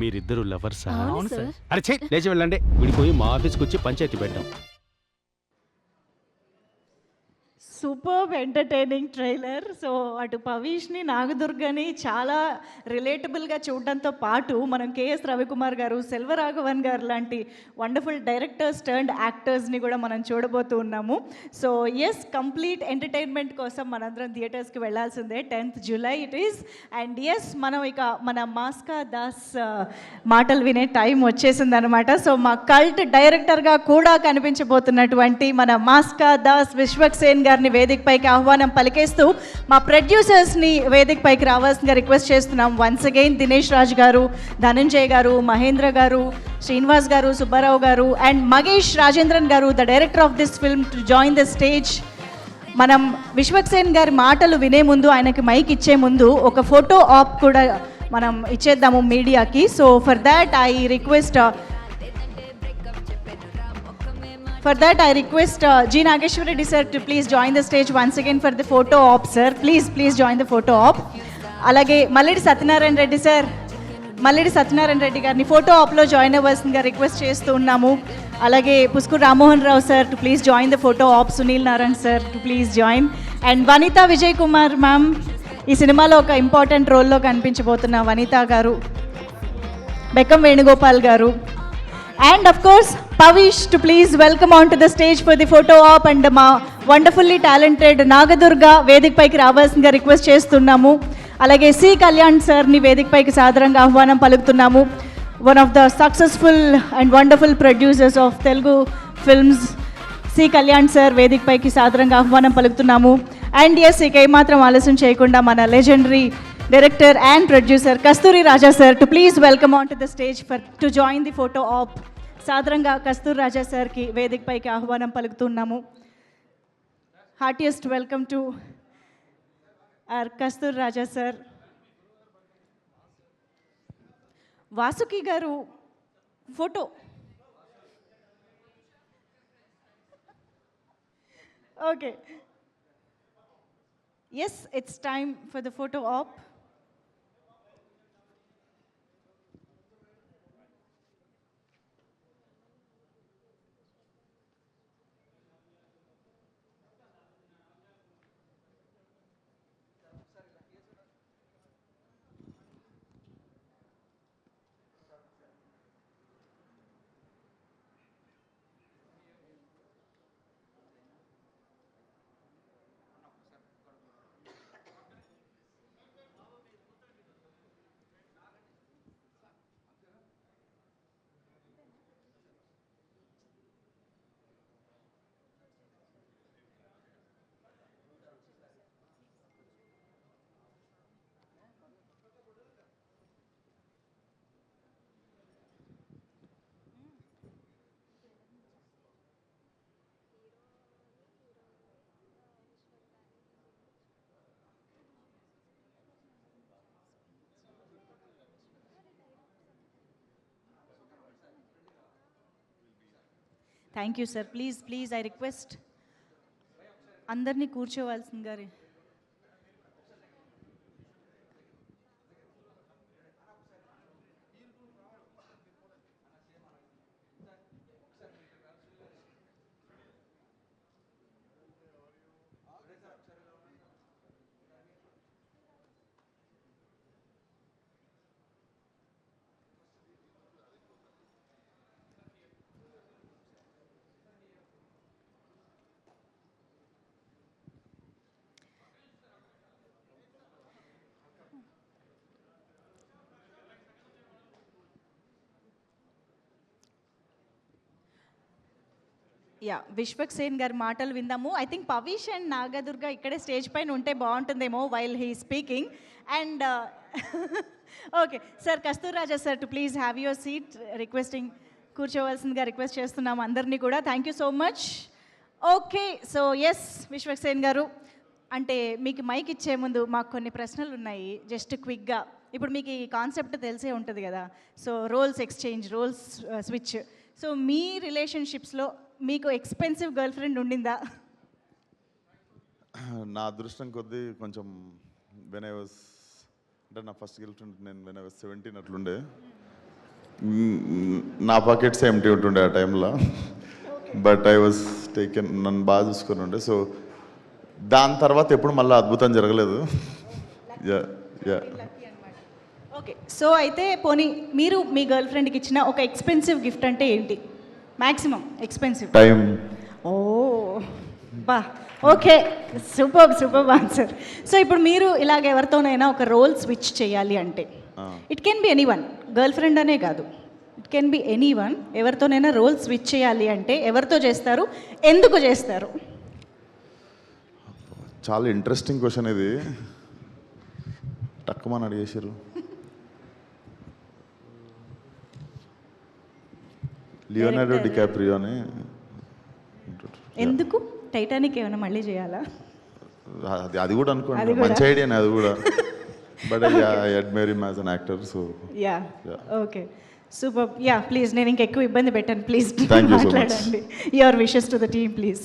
మీరిద్దరు లవర్సా? అవును సార్. అరే లేచి వెళ్ళండి, విడిపోయి మా ఆఫీస్కి వచ్చి పంచాయతీ పెట్టాం. Superb entertaining trailer. సో అటు పవీష్ని నాగదుర్గని చాలా రిలేటబుల్గా చూడడంతో పాటు మనం కేఎస్ రవికుమార్ గారు, సెల్వరాఘవన్ గారు లాంటి వండర్ఫుల్ డైరెక్టర్స్ టర్న్డ్ యాక్టర్స్ని కూడా మనం చూడబోతూ ఉన్నాము. సో ఎస్ కంప్లీట్ ఎంటర్టైన్మెంట్ కోసం మనందరం థియేటర్స్కి వెళ్ళాల్సిందే. 10th July it is. And yes మనం ఇక మన మాస్కా దాస్ మాటలు వినే టైం వచ్చేసిందనమాట. సో మా కల్ట్ డైరెక్టర్గా కూడా కనిపించబోతున్నటువంటి మన మాస్కా దాస్ విశ్వక్సేన్ గారిని వేదికపైకి ఆహ్వానం పలికేస్తూ మా ప్రొడ్యూసర్స్ని వేదికపైకి రావాల్సిందిగా రిక్వెస్ట్ చేస్తున్నాం. వన్స్ అగైన్ దినేష్ రాజ్ గారు, ధనంజయ్ గారు, మహేంద్ర గారు, శ్రీనివాస్ గారు, సుబ్బారావు గారు అండ్ మగేష్ రాజేంద్రన్ గారు, the director of this film, to join the stage. మనం విశ్వక్సేన్ గారి మాటలు వినే ముందు, ఆయనకి మైక్ ఇచ్చే ముందు ఒక ఫోటో ఆప్ కూడా మనం ఇచ్చేద్దాము మీడియాకి. So for that I request G. Nageshwar Reddy sir to please join the stage once again for the photo op, sir. Please join the photo op. అలాగే మల్లెడి సత్యనారాయణ రెడ్డి సార్, మల్లెడి సత్యనారాయణ రెడ్డి గారిని ఫోటో ఆప్లో join అవ్వాల్సిందిగా request చేస్తూ ఉన్నాము. అలాగే Puskuru Rammohan Rao sir to please join the photo op. Sunil Narayan sir to please join. And Vanitha Vijay Kumar ma'am, ఈ సినిమాలో ఒక ఇంపార్టెంట్ రోల్లో కనిపించబోతున్న వనిత గారు, బెక్కం వేణుగోపాల్ గారు, and of course Pavish to please welcome onto the stage for the photo op. and మా wonderfully talented నాగదుర్గ వేదికపైకి రావాల్సిందిగా request చేస్తున్నాము. అలాగే సి కళ్యాణ్ సార్ని వేదికపైకి సాదరంగా ఆహ్వానం పలుకుతున్నాము. One of the successful and wonderful producers of Telugu films C Kalyan sir వేదికపైకి సాదరంగా ఆహ్వానం పలుకుతున్నాము. అండ్ ఎస్ ఇక ఏమాత్రం ఆలస్యం చేయకుండా మన legendary director and producer Kasturi Raja sir to please welcome onto the stage to join the photo op. సాదరంగా కస్తూర్ రాజా సార్కి వేదికపైకి ఆహ్వానం పలుకుతున్నాము. Heartiest welcome to R Kasthur Raja sir. Vasuki garu photo. Okay, yes, it's time for the photo op. Thank you sir. Please please I request అందరినీ కూర్చోవాల్సిందిగా. Yeah, Vishwak Sen గారి మాటలు విందాము. I think Pavish and Nagadurga ఇక్కడే స్టేజ్ పైన ఉంటే బాగుంటుందేమో while he speaking. And okay sir, Kasthur Raja sir to please have your seat, requesting కూర్చోవలసిందిగా రిక్వెస్ట్ చేస్తున్నాము అందరినీ కూడా. Thank you so much. Okay, so yes Vishwak Sen గారు, అంటే మీకు మైక్ ఇచ్చే ముందు మాకు కొన్ని ప్రశ్నలు ఉన్నాయి, జస్ట్ క్విక్గా. ఇప్పుడు మీకు ఈ కాన్సెప్ట్ తెలిసే ఉంటుంది కదా, so roles exchange, roles switch. So మీ రిలేషన్షిప్స్లో మీకు ఎక్స్పెన్సివ్ గర్ల్ ఫ్రెండ్ ఉండిందా? నా అదృష్టం కొద్దీ కొంచెం వెన్ ఐ వాజ్, అంటే నా ఫస్ట్ గర్ల్ ఫ్రెండ్ నేను వెన్ ఐ వాజ్ 17 అట్లుండే. నా పాకెట్స్ ఎంటీ ఉంటుండే ఆ టైంలో, బట్ ఐ వాజ్ టేకెన్, నన్ను బాగా చూసుకొని ఉండే. సో దాని తర్వాత ఎప్పుడు మళ్ళీ అద్భుతం జరగలేదు. ఓకే, సో అయితే పోనీ మీరు మీ గర్ల్ ఫ్రెండ్కి ఇచ్చిన ఒక ఎక్స్పెన్సివ్ గిఫ్ట్ అంటే ఏంటి? Maximum expensive time. ఓ బా, okay, super super answer. So ఇప్పుడు మీరు ఇలాగ ఎవరితోనైనా ఒక రోల్ స్విచ్ చేయాలి అంటే, it can be any one, girlfriend అనే కాదు, it can be any one, ఎవరితోనైనా రోల్ స్విచ్ చేయాలి అంటే ఎవరితో చేస్తారు, ఎందుకు చేస్తారు? చాలా ఇంట్రెస్టింగ్ క్వశ్చన్ ఇది, టక్కుమని అడిగేసారు. లియోనార్డో డికాప్రియో అని. ఎందుకు? టైటానిక్ ఏమైనా మళ్ళీ చేయాలా? అది కూడా అనుకోండి, మంచి ఐడియానే అది కూడా. But I admire him as an actor. So yeah, okay, super. Yeah, please, నేను ఇంకెక్కువ ఇబ్బంది పెట్టాను, ప్లీజ్ మాట్లాడండి. Your wishes to the team please.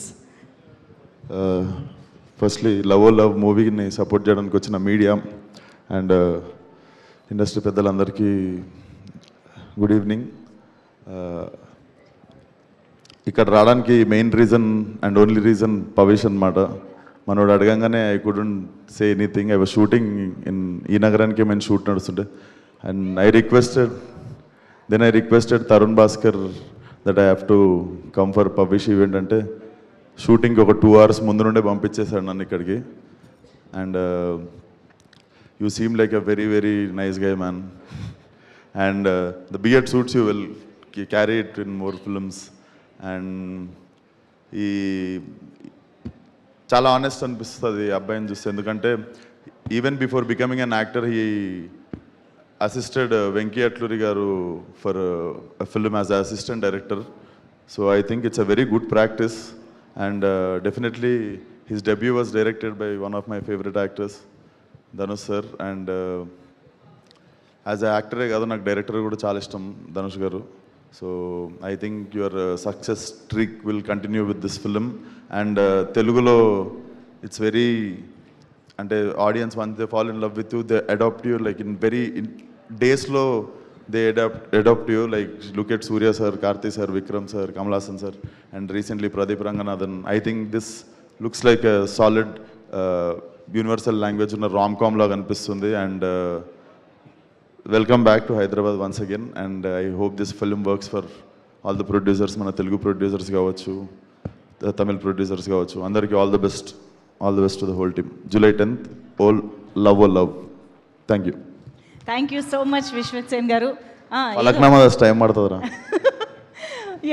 Firstly love మూవీని సపోర్ట్ చేయడానికి వచ్చిన మీడియా అండ్ ఇండస్ట్రీ పెద్దలందరికీ గుడ్ ఈవినింగ్. ఇక్కడ రావడానికి main reason and only reason Pavesh అనమాట. మనోడు అడగంగానే I couldn't say anything. I was shooting in ఈ నగరానికి మేము షూట్ నడుస్తుంటే, and I requested Tarun Bhaskar that I have to come for Pavesh event. అంటే షూటింగ్కి ఒక 2 hours ముందు నుండే పంపించేశాడు నన్ను ఇక్కడికి. And you seem like a very very nice guy man, and the beard suits you will carry it in more films. And ఈ చాలా ఆనెస్ట్ అనిపిస్తుంది అబ్బాయిని చూస్తే, ఎందుకంటే even before becoming an actor assisted Venki Atluri garu for a film as an assistant director. So I think it's a very good practice, and definitely his debut was directed by one of my favorite actors, Dhanush sir, and as an actor కాదు నాకు director కూడా చాలా ఇష్టం Dhanush garu. So I think your success trick will continue with this film. And తెలుగులో it's very అంటే audience once they fall in love with you, they adopt you like in very డేస్లో they adopt you. Like look at Surya sir, Karthi sir, Vikram sir, Kamal Haasan sir, and recently Pradeep Ranganathan. I think this looks like a solid universal language ఉన్న romcom లాగా అనిపిస్తుంది. And welcome back to Hyderabad once again, and I hope this film works for all the producers, మన Telugu producers కావచ్చు, Tamil producers కావచ్చు, అందరికీ all the best to the whole team. July 10th, all love or love. Thank you. Thank you so much Vishwak Sen garu. Falaknuma time పడుతుందిరా.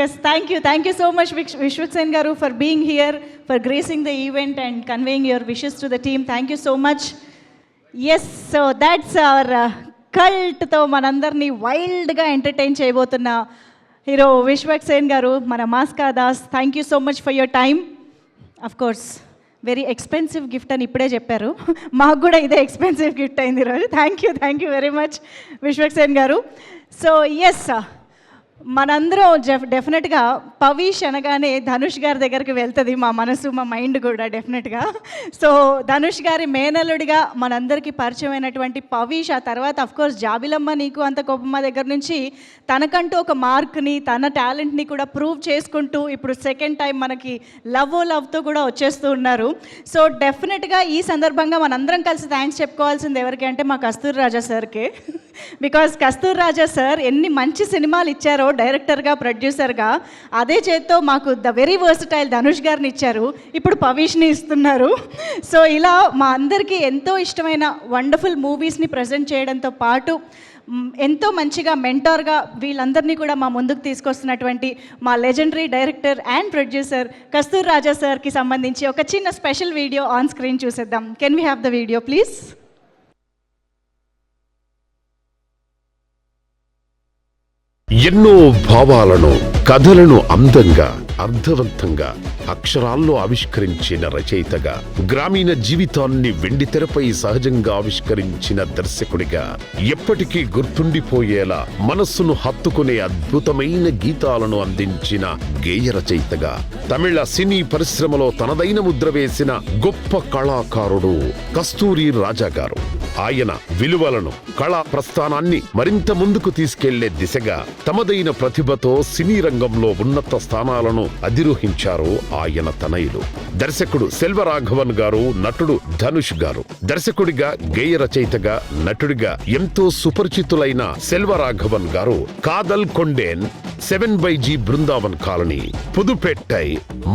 Yes, thank you so much Vishwak Sen గారు for being here, for gracing the event and conveying your wishes to the team. Thank you so much. Yes, so that's our కల్ట్తో మనందరినీ వైల్డ్గా entertain చేయబోతున్న hero Vishwak Sen garu, మన మాస్కా Das. Thank you so much for your time. Of course very expensive gift అని ఇప్పుడే చెప్పారు, మాకు కూడా ఇదే ఎక్స్పెన్సివ్ గిఫ్ట్ అయింది ఈరోజు. Thank you very much Vishwak Sen garu. So yes, మనందరం డెఫినెట్గా పవీష్ అనగానే ధనుష్ గారి దగ్గరికి వెళ్తుంది మా మనసు, మా మైండ్ కూడా డెఫినెట్గా. సో ధనుష్ గారి మేనల్లుడిగా మనందరికీ పరిచయమైనటువంటి పవీష్, ఆ తర్వాత అఫ్కోర్స్ జాబిలమ్మ నీకు అంత కోపమ్మ దగ్గర నుంచి తనకంటూ ఒక మార్క్ని, తన టాలెంట్ని కూడా ప్రూవ్ చేసుకుంటూ ఇప్పుడు సెకండ్ టైం మనకి లవ్తో కూడా వచ్చేస్తూ ఉన్నారు. సో డెఫినెట్గా ఈ సందర్భంగా మనందరం కలిసి థ్యాంక్స్ చెప్పుకోవాల్సింది ఎవరికి అంటే మా కస్తూరి రాజా సార్కే. బికాజ్ కస్తూరి రాజా సార్ ఎన్ని మంచి సినిమాలు ఇచ్చారో డైరెక్టర్గా, ప్రొడ్యూసర్గా, అదే చేత్తో మాకు ద వెరీ వర్సటైల్ ధనుష్ గారిని ఇచ్చారు, ఇప్పుడు పవీష్ని ఇస్తున్నారు. సో ఇలా మా అందరికీ ఎంతో ఇష్టమైన వండర్ఫుల్ మూవీస్ని ప్రజెంట్ చేయడంతో పాటు ఎంతో మంచిగా మెంటార్గా వీళ్ళందరినీ కూడా మా ముందుకు తీసుకొస్తున్నటువంటి మా లెజెండరీ డైరెక్టర్ అండ్ ప్రొడ్యూసర్ కస్తూరి రాజా సార్కి సంబంధించి ఒక చిన్న స్పెషల్ వీడియో ఆన్ స్క్రీన్ చూసేద్దాం. Can we have the video please? ఎన్నో భావాలను, కథలను అందంగా, అర్థవంతంగా అక్షరాల్లో ఆవిష్కరించిన రచయితగా, గ్రామీణ జీవితాన్ని వెండితెరపై సహజంగా ఆవిష్కరించిన దర్శకుడిగా, ఎప్పటికీ గుర్తుండిపోయేలా మనస్సును హత్తుకునే అద్భుతమైన గీతాలను అందించిన గేయ రచయితగా, తమిళ సినీ పరిశ్రమలో తనదైన ముద్ర వేసిన గొప్ప కళాకారుడు కస్తూరి రాజా గారు. ఆయన విలువలను, కళా ప్రస్థానాన్ని మరింత ముందుకు తీసుకెళ్లే దిశగా తమదైన ప్రతిభతో సినీ రంగంలో ఉన్నత స్థానాలను అధిరోహించారు ఆయన తనయులు. దర్శకుడు సెల్వరాఘవన్ గారు, నటుడు ధనుష్ గారు. దర్శకుడిగా, గేయ రచయితగా, నటుడిగా ఎంతో సుపరిచితులైన సెల్వరాఘవన్ గారు కాదల్ కొండేన్, 7/G బృందావన్ కాలనీ, పుదుపెట్టై,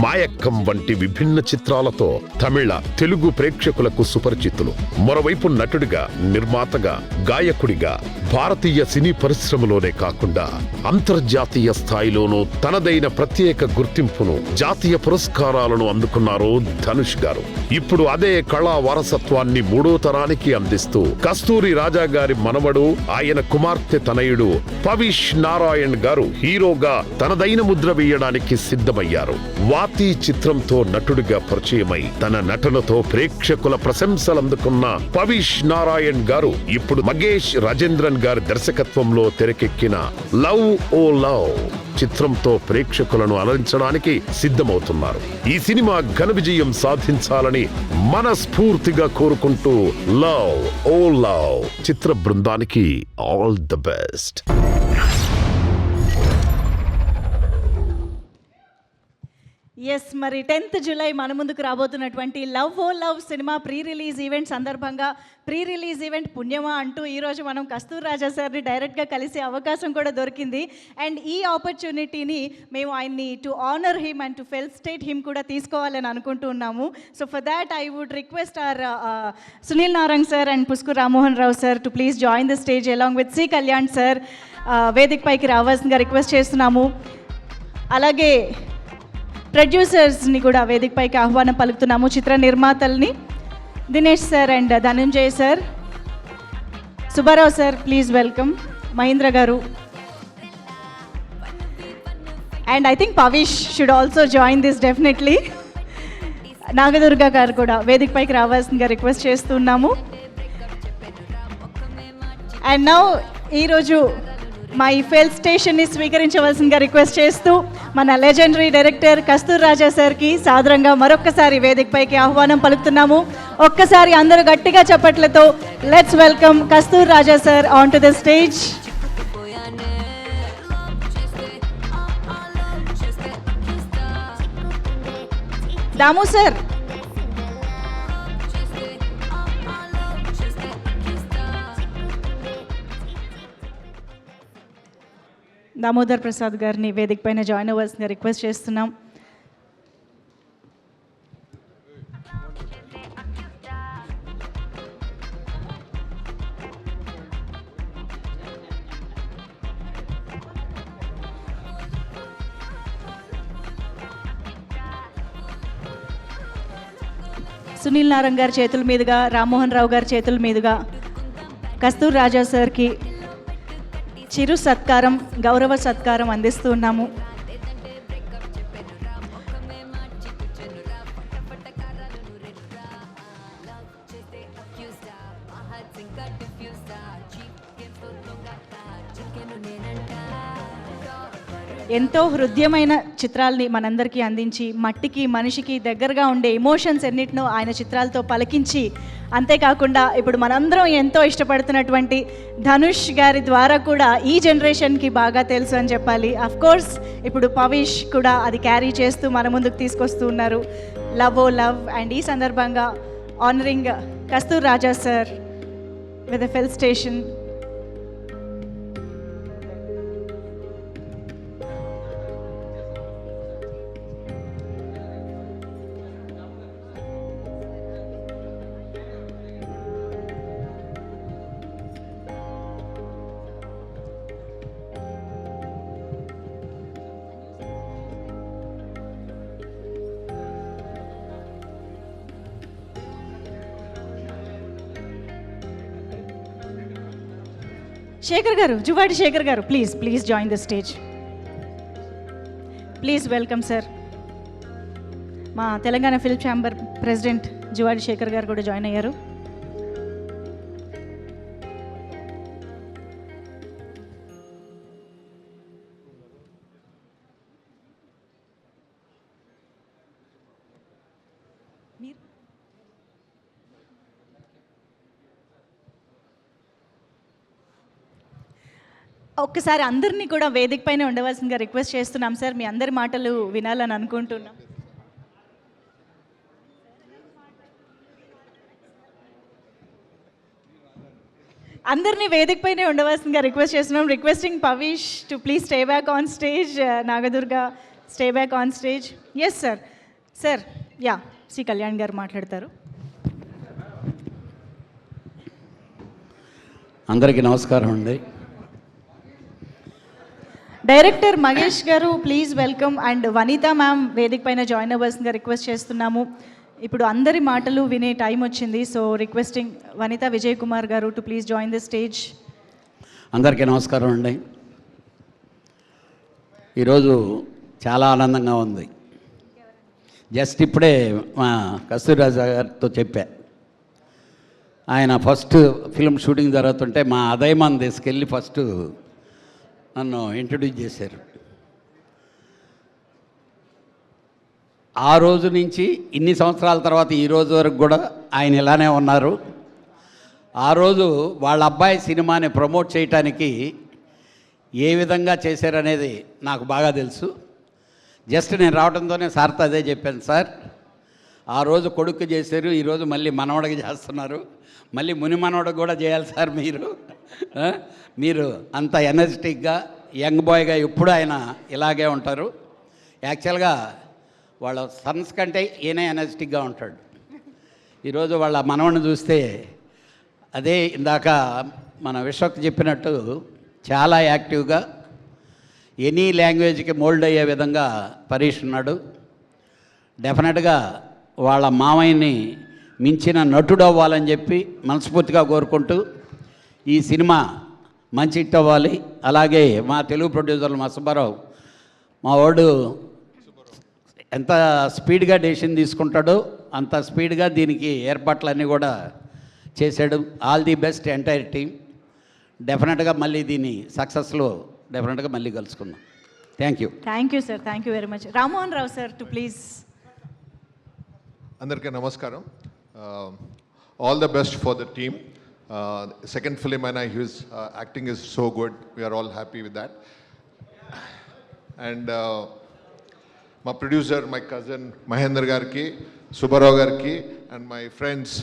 మాయక్కం వంటి విభిన్న చిత్రాలతో తమిళ, తెలుగు ప్రేక్షకులకు సుపరిచితులు. మరోవైపు నటుడిగా, నిర్మాతగా, గాయకుడిగా భారతీయ సినీ పరిశ్రమలోనే కాకుండా అంతర్జాతీయ స్థాయిలోనూ తనదైన ప్రత్యేక గుర్తింపును, జాతీయ పురస్కారాలను అందుకున్నారు ధనుష్ గారు. ఇప్పుడు అదే కళా వారసత్వాన్ని మూడో తరానికి అందిస్తూ కస్తూరి రాజా గారి మనవడు, ఆయన కుమార్తె తనయుడు పవీష్ నారాయణ్ గారు హీరోగా తనదైన ముద్ర వేయడానికి సిద్ధమయ్యారు. వాతి చిత్రంతో నటుడిగా పరిచయమై తన నటనతో ప్రేక్షకుల ప్రశంసలందుకున్న పవీష్ నారాయణ్ గారు ఇప్పుడు మగేష్ రాజేంద్రన్ గారి దర్శకత్వంలో తెరకెక్కిన లవ్ ఓ లవ్ చిత్రంతో ప్రేక్షకులను అలరించడానికి సిద్ధమవుతున్నారు. ఈ సినిమా ఘన విజయం సాధించాలని మనస్ఫూర్తిగా కోరుకుంటూ లవ్ ఓ లవ్ చిత్ర బృందానికి ఆల్ ది బెస్ట్. ఎస్, మరి 10th జూలై మన ముందుకు రాబోతున్నటువంటి లవ్ ఓ లవ్ సినిమా ప్రీ రిలీజ్ ఈవెంట్ సందర్భంగా, ప్రీ రిలీజ్ ఈవెంట్ పుణ్యమా అంటూ ఈరోజు మనం కస్తూరి రాజా సార్ని డైరెక్ట్గా కలిసే అవకాశం కూడా దొరికింది. అండ్ ఈ ఆపర్చునిటీని మేము ఆయన్ని to honour him and to felicitate him కూడా తీసుకోవాలని అనుకుంటూ ఉన్నాము. So for that I would request our Sunil Narang sir and Puskur Rammohan Rao sir to please join the stage along with C Kalyan sir. వేదిక పైకి రావాల్సిందిగా రిక్వెస్ట్ చేస్తున్నాము. అలాగే ప్రొడ్యూసర్స్ని కూడా వేదిక పైకి ఆహ్వానం పలుకుతున్నాము. చిత్ర నిర్మాతల్ని Dinesh sir and Dhananjay sir, Subbarao sir please welcome. Mahendra garu. And I think Pavish should also join this definitely. Nagadurga garu కూడా వేదిక పైకి రావాల్సిందిగా రిక్వెస్ట్ చేస్తున్నాము. అండ్ నౌ ఈరోజు మా ఈ ఫెల్ స్టేషన్ని స్వీకరించవలసిందిగా రిక్వెస్ట్ చేస్తూ మన లెజెండరీ డైరెక్టర్ కస్తూర్ రాజా సార్కి సాదరంగా మరొక్కసారి వేదికపైకి ఆహ్వానం పలుకుతున్నాము. ఒక్కసారి అందరూ గట్టిగా చప్పట్లతో let's welcome Kasthur Raja sir on to the stage. Damu sir. Damodar Prasad గారిని వేదిక పైన జాయిన్ అవ్వాల్సిందిగా రిక్వెస్ట్ చేస్తున్నాం. సునీల్ నారంగ్ గారి చేతుల మీదుగా, రామ్మోహన్ రావు గారి చేతుల మీదుగా కస్తూర్ రాజా సార్కి చిరు సత్కారం, గౌరవ సత్కారం అందిస్తూ ఉన్నాము. ఎంతో హృదయమైన చిత్రాల్ని మనందరికీ అందించి మట్టికి మనిషికి దగ్గరగా ఉండే ఎమోషన్స్ ఎన్నిటినో ఆయన చిత్రాలతో పలికించి, అంతేకాకుండా ఇప్పుడు మనందరం ఎంతో ఇష్టపడుతున్నటువంటి ధనుష్ గారి ద్వారా కూడా ఈ జనరేషన్కి బాగా తెలుసు అని చెప్పాలి. అఫ్కోర్స్ ఇప్పుడు పవిష్ కూడా అది క్యారీ చేస్తూ మన ముందుకు తీసుకొస్తూ ఉన్నారు. Love oh love. అండ్ ఈ సందర్భంగా honouring Kasthur Raja sir with the felicitation. Shekar garu, Juvvadi Shekar garu, please join the stage. Please welcome sir. మా Telangana film chamber president Juvvadi Shekar garu కూడా జాయిన్ అయ్యారు. ఒక్కసారి అందరినీ కూడా వేదిక పైన ఉండవలసిందిగా రిక్వెస్ట్ చేస్తున్నాం సార్. మీ అందరి మాటలు వినాలని అనుకుంటున్నాం. అందరినీ వేదిక పైనే ఉండవలసిందిగా రిక్వెస్ట్ చేస్తున్నాం. Requesting Pavish to please stay back on stage. Nagadurga stay back on stage. Yes sir. Sir yeah, C Kalyan గారు మాట్లాడతారు. అందరికీ నమస్కారం అండి. డైరెక్టర్ మహేష్ గారు please welcome. And Vanitha ma'am వేదిక పైన జాయిన్ అవ్వాల్సిందిగా రిక్వెస్ట్ చేస్తున్నాము. ఇప్పుడు అందరి మాటలు వినే టైం వచ్చింది. సో రిక్వెస్టింగ్ వనిత విజయ్ కుమార్ గారు to please join the stage. అందరికీ నమస్కారం అండి. ఈరోజు చాలా ఆనందంగా ఉంది. జస్ట్ ఇప్పుడే మా కస్తూరి రాజా గారితో చెప్పా, ఆయన ఫస్ట్ ఫిల్మ్ షూటింగ్ జరుగుతుంటే మా అదయమాన్ తీసుకెళ్ళి ఫస్ట్ నన్ను ఇంట్రడ్యూస్ చేశారు. ఆ రోజు నుంచి ఇన్ని సంవత్సరాల తర్వాత ఈ రోజు వరకు కూడా ఆయన ఇలానే ఉన్నారు. ఆ రోజు వాళ్ళ అబ్బాయి సినిమాని ప్రమోట్ చేయటానికి ఏ విధంగా చేశారనేది నాకు బాగా తెలుసు. జస్ట్ నేను రావడంతోనే సార్తో అదే చెప్పాను, సార్ ఆ రోజు కొడుకు చేశారు, ఈరోజు మళ్ళీ మనవడికి చేస్తున్నారు, మళ్ళీ ముని మనవడికి కూడా చేయాలి సార్. మీరు అంత ఎనర్జెటిక్గా యంగ్ బాయ్గా ఎప్పుడు ఆయన ఇలాగే ఉంటారు. యాక్చువల్గా వాళ్ళ సన్స్ కంటే ఈయనే ఎనర్జెటిక్గా ఉంటాడు. ఈరోజు వాళ్ళ మనవడిని చూస్తే అదే ఇందాక మన విశ్వక్ చెప్పినట్టు చాలా యాక్టివ్గా ఎనీ లాంగ్వేజ్కి మోల్డ్ అయ్యే విధంగా పరీష్ ఉన్నాడు. డెఫినెట్గా వాళ్ళ మామయ్యని మించిన నటుడు అవ్వాలని చెప్పి మనస్ఫూర్తిగా కోరుకుంటూ ఈ సినిమా మంచి హిట్ అవ్వాలి. అలాగే మా తెలుగు ప్రొడ్యూసర్లు మా సుబ్బారావు, మా వాడు ఎంత స్పీడ్గా డెసిషన్ తీసుకుంటాడో అంత స్పీడ్గా దీనికి ఏర్పాట్లన్నీ కూడా చేశాడు. All the best entire team. డెఫినెట్గా మళ్ళీ దీన్ని సక్సెస్లో డెఫినెట్గా మళ్ళీ కలుసుకుందాం. Thank you. Thank you sir, thank you very much. Rammohan Rao sir to please. అందరికీ నమస్కారం. All the best for the team. Second film అయినా his acting is so good. We are all happy with that. And మా producer, my cousin Mahender గారికి, సుబ్బారావు గారికి, and my friends,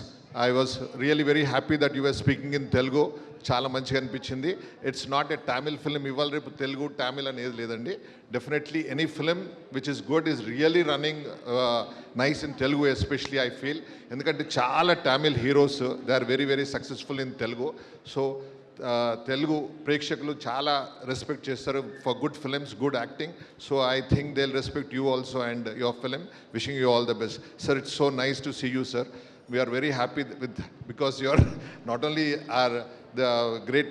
I was really very happy that you are speaking in Telugu. చాలా మంచిగా అనిపించింది. It's not a Tamil film. ఇవాళ రేపు తెలుగు తమిళ్ అనేది లేదండి. Definitely any film which is good is really running nice in Telugu especially I feel. ఎందుకంటే చాలా Tamil heroes they are very very successful in Telugu. So Telugu ప్రేక్షకులు చాలా రెస్పెక్ట్ చేస్తారు for good films, good acting. So I think they will respect you also and your film. Wishing you all the best. Sir, it's so nice to see you, sir. We are very happy because you are not only the great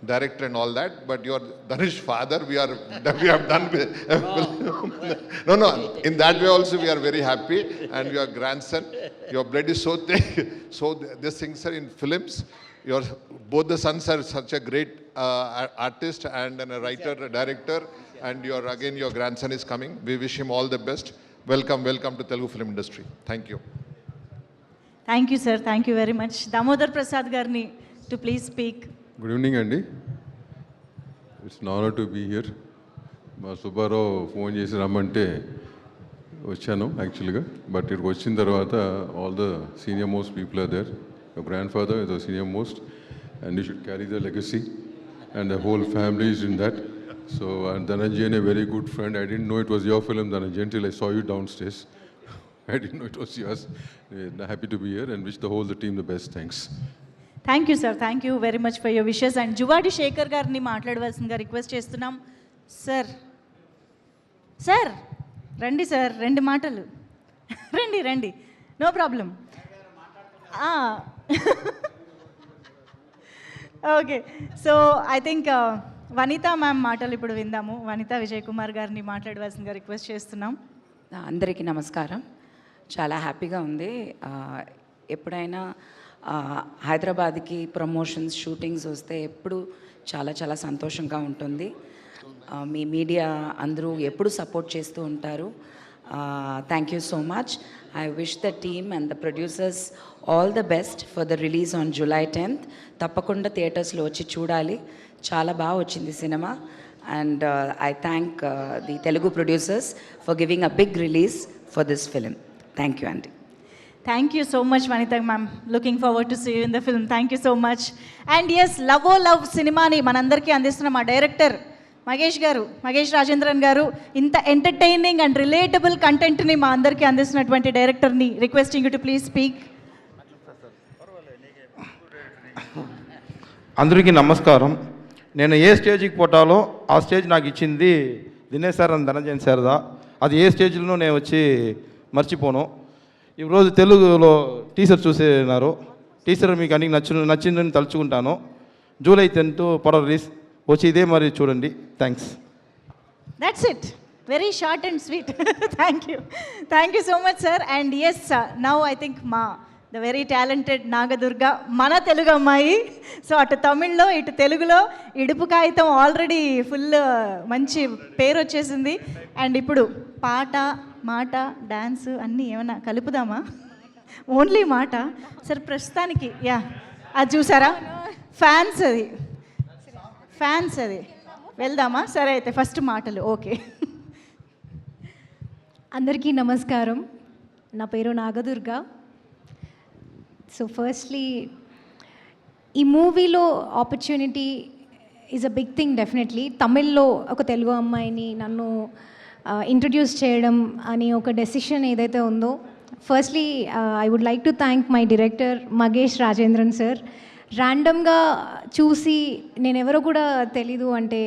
director and all that, but you are Dhanush's father. We have done no. In that way also we are very happy. And your grandson, your blood is so thick. So these things are in films. Both the sons are such a great artist and a writer, a director. And your grandson is coming. We wish him all the best. Welcome to Telugu film industry. Thank you. Thank you sir, thank you very much. Damodar Prasad గారిని to please speak. Good evening అండి. It's honour to be here. మా Subbarao phone చేసి రమ్మంటే వచ్చాను యాక్చువల్గా. But ఇక్కడికి వచ్చిన తర్వాత all the senior most people are there. Your grandfather is the senior most and you should carry the legacy and the whole family is in that. So and Dhananjay, a very good friend. I didn't know it was your film, Dhananjay, until I saw you downstairs. I didn't know it was yours. Happy to be here and wish the whole team the best. Thanks. Thank you sir, thank you very much for your wishes. And Juvvadi Shekar గారిని మాట్లాడవలసిందిగా request చేస్తున్నాం. Sir రండి sir, 2 మాటలు. రండి, no problem. Okay, so I think Vanitha ma'am మాటలు ఇప్పుడు విందాము. వనిత విజయ్ కుమార్ గారిని మాట్లాడవలసిందిగా రిక్వెస్ట్ చేస్తున్నాం. అందరికీ నమస్కారం. చాలా హ్యాపీగా ఉంది. ఎప్పుడైనా హైదరాబాద్కి ప్రమోషన్స్, షూటింగ్స్ వస్తే ఎప్పుడు చాలా చాలా సంతోషంగా ఉంటుంది. మీ మీడియా అందరూ ఎప్పుడు సపోర్ట్ చేస్తూ ఉంటారు. Thank you so much. I wish the team and the producers all the best for the release on July 10th. తప్పకుండా థియేటర్స్లో వచ్చి చూడాలి. చాలా బాగా వచ్చింది cinema. And I thank the Telugu producers for giving a big release for this film. Thank you, Andy. Thank you so much Vanitha ma'am. Looking forward to see you in the film. Thank you so much. And yes, love సినిమాని మనందరికీ అందిస్తున్న మా director Magesh Rajendran గారు, ఇంత entertaining and relatable కంటెంట్ని మా అందరికీ అందిస్తున్నటువంటి డైరెక్టర్ని requesting you to please speak. అందరికీ నమస్కారం. నేను ఏ స్టేజ్కి పోటాలో ఆ స్టేజ్ నాకు ఇచ్చింది దినేష్ సార్ అండ్ ధనంజయన్ సార్దా. అది ఏ స్టేజ్లో నేను వచ్చి మర్చిపోను. ఈరోజు తెలుగులో టీజర్ చూసేనారు. టీజర్ మీకు అన్ని నచ్చిందని తలుచుకుంటాను. జూలై 10th పర రిలీజ్. వచ్చి ఇదే మరి చూడండి. Thanks. That's it. Very short and sweet. Thank you so much sir. And yes, now I think the very talented Nagadurga, మన తెలుగు అమ్మాయి. సో అటు తమిళ్లో ఇటు తెలుగులో ఇడుపు కాగితం ఆల్రెడీ ఫుల్ మంచి పేరు వచ్చేసింది. అండ్ ఇప్పుడు పాట, మాట, డ్యాన్స్ అన్నీ ఏమన్నా కలుపుదామా? ఓన్లీ మాట సార్ ప్రస్తుతానికి. అది చూసారా, ఫ్యాన్స్ అది వెళ్దామా? సరే అయితే ఫస్ట్ మాటలు. ఓకే. అందరికీ నమస్కారం. నా పేరు నాగదుర్గ. సో ఫస్ట్లీ, ఈ మూవీలో opportunity is a big thing definitely. తమిళ్లో ఒక తెలుగు అమ్మాయిని నన్ను ఇంట్రడ్యూస్ చేయడం అని ఒక డెసిషన్ ఏదైతే ఉందో, firstly I would like to thank my director Magesh Rajendran sir. ర్యాండమ్గా చూసి, నేను ఎవరో కూడా తెలీదు, అంటే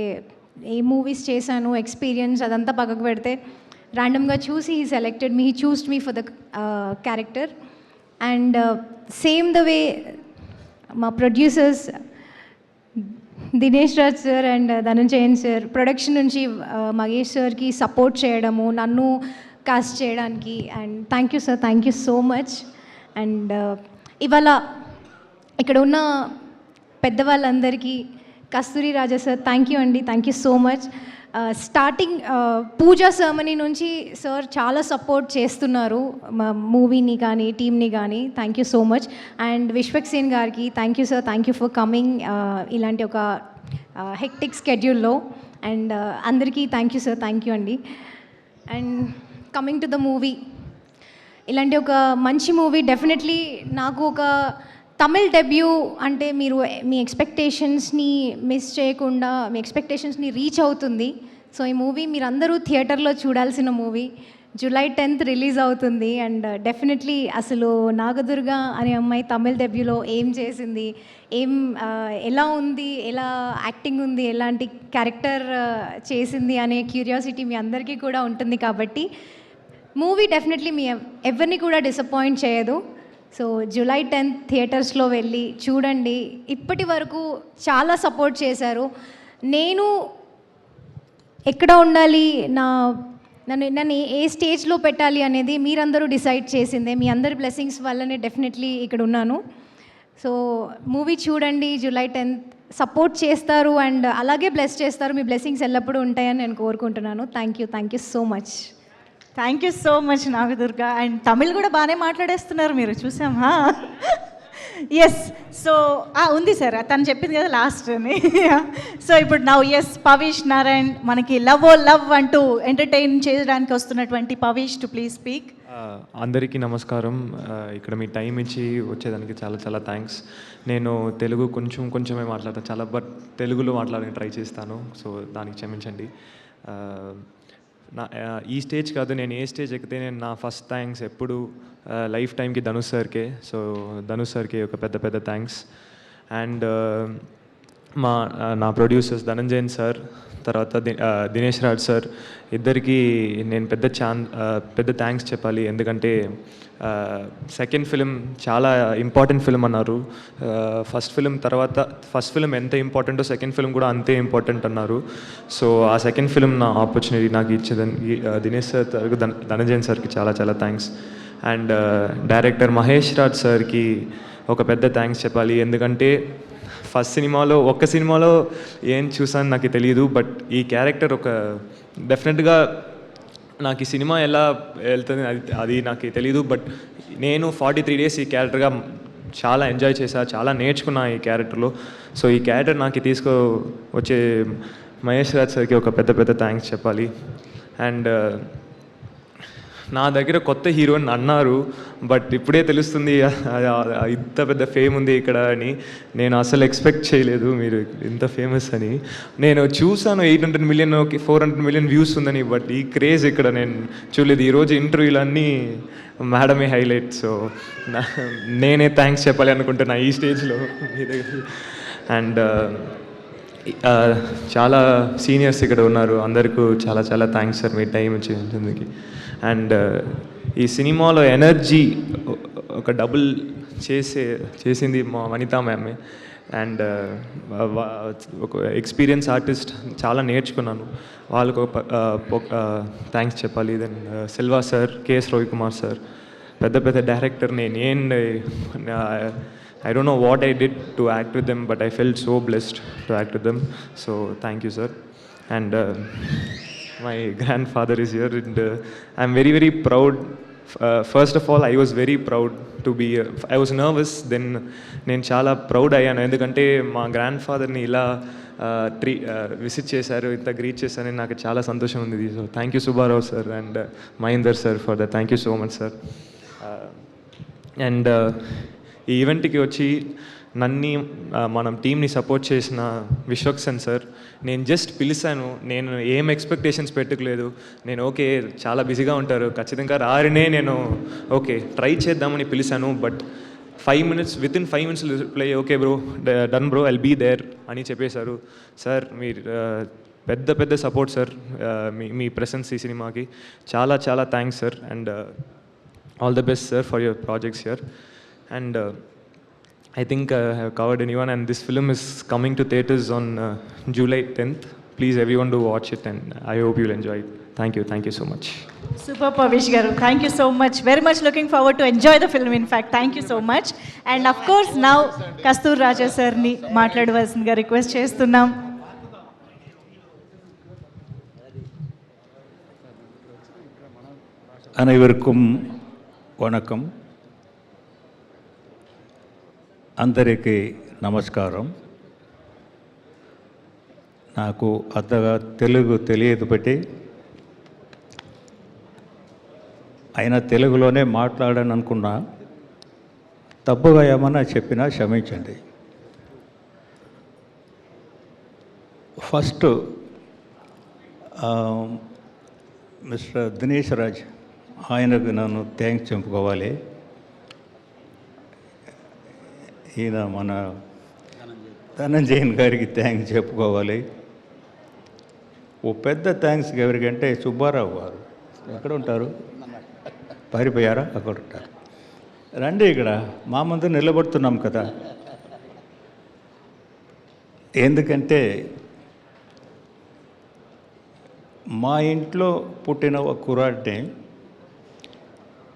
ఏ మూవీస్ చేశాను, ఎక్స్పీరియన్స్ అదంతా పక్కకు పెడితే ర్యాండమ్గా చూసి he selected me, he choosed me for the character. And same the way మా producers Dinesh Raj sir and Dhananjayan sir production నుంచి మహేష్ సార్కి సపోర్ట్ చేయడము, నన్ను కాస్ట్ చేయడానికి, and thank you sir, thank you so much. And ఇవాళ ఇక్కడ ఉన్న పెద్దవాళ్ళందరికీ, Kasturi Raja sir thank you అండి, thank you so much. Starting puja ceremony నుంచి సార్ చాలా సపోర్ట్ చేస్తున్నారు మా మూవీని కానీ టీమ్ని కానీ. Thank you so much. And Vishwak Sen గారికి thank you sir, thank you for coming ఇలాంటి ఒక హెక్టిక్ స్కెడ్యూల్లో. అండ్ అందరికీ thank you sir, thank you అండి. And coming to the movie, ఇలాంటి ఒక మంచి మూవీ డెఫినెట్లీ నాకు ఒక తమిళ్ డెబ్యూ అంటే మీరు మీ ఎక్స్పెక్టేషన్స్ని మిస్ చేయకుండా మీ ఎక్స్పెక్టేషన్స్ని రీచ్ అవుతుంది. సో ఈ మూవీ మీరందరూ థియేటర్లో చూడాల్సిన మూవీ. July 10th రిలీజ్ అవుతుంది. అండ్ డెఫినెట్లీ అసలు నాగదుర్గ అనే అమ్మాయి తమిళ్ డెబ్యూలో ఏం చేసింది, ఎలా ఉంది, ఎలా యాక్టింగ్ ఉంది, ఎలాంటి క్యారెక్టర్ చేసింది అనే క్యూరియాసిటీ మీ అందరికీ కూడా ఉంటుంది. కాబట్టి మూవీ డెఫినెట్లీ మీ ఎవరిని కూడా డిసప్పాయింట్ చేయదు. సో July 10th థియేటర్స్లో వెళ్ళి చూడండి. ఇప్పటి వరకు చాలా సపోర్ట్ చేశారు. నేను ఎక్కడ ఉండాలి, నన్ను ఏ స్టేజ్లో పెట్టాలి అనేది మీరందరూ డిసైడ్ చేసిందే. మీ అందరి బ్లెస్సింగ్స్ వల్లనే డెఫినెట్లీ ఇక్కడ ఉన్నాను. సో మూవీ చూడండి, July 10th సపోర్ట్ చేస్తారు అండ్ అలాగే బ్లెస్ చేస్తారు. మీ బ్లెస్సింగ్స్ ఎల్లప్పుడూ ఉంటాయని నేను కోరుకుంటున్నాను. Thank you so much. Thank you so much Nagadurga. And Tamil కూడా బాగానే మాట్లాడేస్తున్నారు మీరు, చూసామా? ఎస్. సో ఉంది సార్, తను చెప్పింది కదా లాస్ట్ అని. సో ఇప్పుడు పవిష్ నారాయణ్ మనకి లవ్ అంటూ ఎంటర్టైన్ చేయడానికి వస్తున్నటువంటి పవిష్ టు ప్లీజ్ స్పీక్. అందరికీ నమస్కారం. ఇక్కడ మీ టైం ఇచ్చి వచ్చేదానికి చాలా చాలా థ్యాంక్స్. నేను తెలుగు కొంచెమే మాట్లాడతాను బట్ తెలుగులో మాట్లాడడానికి ట్రై చేస్తాను. సో దానికి క్షమించండి. ఈ స్టేజ్ కాదు, నేను ఏ స్టేజ్ ఎక్కితే నేను నా ఫస్ట్ థ్యాంక్స్ ఎప్పుడు లైఫ్ టైంకి ధనుష్ సార్కే. సో ధనుష్ సార్కి ఒక పెద్ద థ్యాంక్స్. అండ్ నా ప్రొడ్యూసర్స్ ధనంజయన్ సార్, తర్వాత దినేష్ రాజ్ సార్, ఇద్దరికి నేను పెద్ద థ్యాంక్స్ చెప్పాలి. ఎందుకంటే సెకండ్ ఫిలిం చాలా ఇంపార్టెంట్ ఫిలిం అన్నారు. ఫస్ట్ ఫిలిం ఎంత ఇంపార్టెంటో సెకండ్ ఫిలిం కూడా అంతే ఇంపార్టెంట్ అన్నారు. సో ఆ సెకండ్ ఫిలిం నా ఆపర్చునిటీ నాకు ఇచ్చేదానికి దినేష్ సార్, ధనంజయన్ సార్కి చాలా thanks. And director Mahesh Raj సార్కి ఒక పెద్ద థ్యాంక్స్ చెప్పాలి. ఎందుకంటే ఒక్క సినిమాలో ఏం చూసాను నాకు తెలియదు, బట్ ఈ క్యారెక్టర్ డెఫినెట్గా నాకు ఈ సినిమా ఎలా వెళ్తుంది అది నాకు తెలియదు. బట్ నేను 43 days ఈ క్యారెక్టర్గా చాలా ఎంజాయ్ చేశా, చాలా నేర్చుకున్నా ఈ క్యారెక్టర్లో. సో ఈ క్యారెక్టర్ నాకు వచ్చే మహేష్ రాజ్ సార్కి ఒక పెద్ద థ్యాంక్స్ చెప్పాలి. అండ్ నా దగ్గర కొత్త హీరోయిన్ అన్నారు, బట్ ఇప్పుడే తెలుస్తుంది ఇంత పెద్ద ఫేమ్ ఉంది ఇక్కడ అని. నేను అసలు ఎక్స్పెక్ట్ చేయలేదు మీరు ఇంత ఫేమస్ అని. నేను చూసాను 800 million 400 million వ్యూస్ ఉందని, బట్ ఈ క్రేజ్ ఇక్కడ నేను చూడలేదు. ఈరోజు ఇంటర్వ్యూలన్నీ మేడమే హైలైట్. సో నేనే థ్యాంక్స్ చెప్పాలి అనుకుంటున్నా ఈ స్టేజ్లో మీ దగ్గర. అండ్ చాలా సీనియర్స్ ఇక్కడ ఉన్నారు, అందరికీ చాలా థ్యాంక్స్ సార్ మీ టైం ఇచ్చేందుకు. అండ్ ఈ సినిమాలో ఎనర్జీ ఒక డబుల్ చేసింది మా వనితా మ్యామే. అండ్ ఒక ఎక్స్పీరియన్స్ ఆర్టిస్ట్, చాలా నేర్చుకున్నాను. వాళ్ళకు ఒక థ్యాంక్స్ చెప్పాలి. Then Selva sir, KS Ravikumar sir, పెద్ద director. I don't know what I did to act with them, but I felt so blessed to act with them. So thank you, sir. And my grandfather is here, and I'm very proud. First of all, I was very proud to be here. I was nervous, then నేను చాలా proud అయ్యాను. ఎందుకంటే మా గ్రాండ్-ఫాదర్ని ఇలా visit చేశారు, ఇంత greet చేశారని నాకు చాలా సంతోషం ఉంది. So thank you Subbarao sir and Mahender sir for the thank you so much sir. And ఈ ఈవెంట్కి వచ్చి మనం టీంని సపోర్ట్ చేసిన విశ్వక్సేన్ సార్, నేను జస్ట్ పిలిచాను. నేను ఏం ఎక్స్పెక్టేషన్స్ పెట్టుకోలేదు. నేను ఓకే చాలా బిజీగా ఉంటారు, ఖచ్చితంగా రారినే నేను ఓకే ట్రై చేద్దామని పిలిచాను. But 5 minutes, within 5 minutes reply, okay bro, done bro, I'll be there అని చెప్పేశారు. సార్ మీరు పెద్ద సపోర్ట్ సార్, మీ ప్రెసెన్స్ ఈ సినిమాకి చాలా thanks sir. And all the best sir for your projects here. And I think I have covered anyone, and this film is coming to theaters on July 10th. Please, everyone, do watch it, and I hope you'll enjoy it. Thank you so much. Super Pavish garu, thank you so much. Very much looking forward to enjoy the film. In fact, thank you so much. And of course, now Kastur Raja sir ni మాట్లాడవలసిందిగా request చేస్తున్నాం. அனைவருக்கும் வணக்கம். అందరికీ నమస్కారం. నాకు అంతగా తెలుగు తెలియదు బట్టి అయినా తెలుగులోనే మాట్లాడాను అనుకున్నా. తప్పుగా ఏమన్నా చెప్పినా క్షమించండి. ఫస్ట్ మిస్టర్ దినేష్ రాజ్, ఆయనకు నన్ను థ్యాంక్స్ చెప్పుకోవాలి. ఈయన మన ధనంజయన్ గారికి థ్యాంక్స్ చెప్పుకోవాలి. ఓ పెద్ద థ్యాంక్స్ ఎవరికంటే సుబ్బారావు గారు. ఎక్కడ ఉంటారు? పారిపోయారా? అక్కడ ఉంటారు. రండి, ఇక్కడ మా ముందు నిలబడుతున్నాం కదా. ఎందుకంటే మా ఇంట్లో పుట్టిన ఒక కుర్రాడిని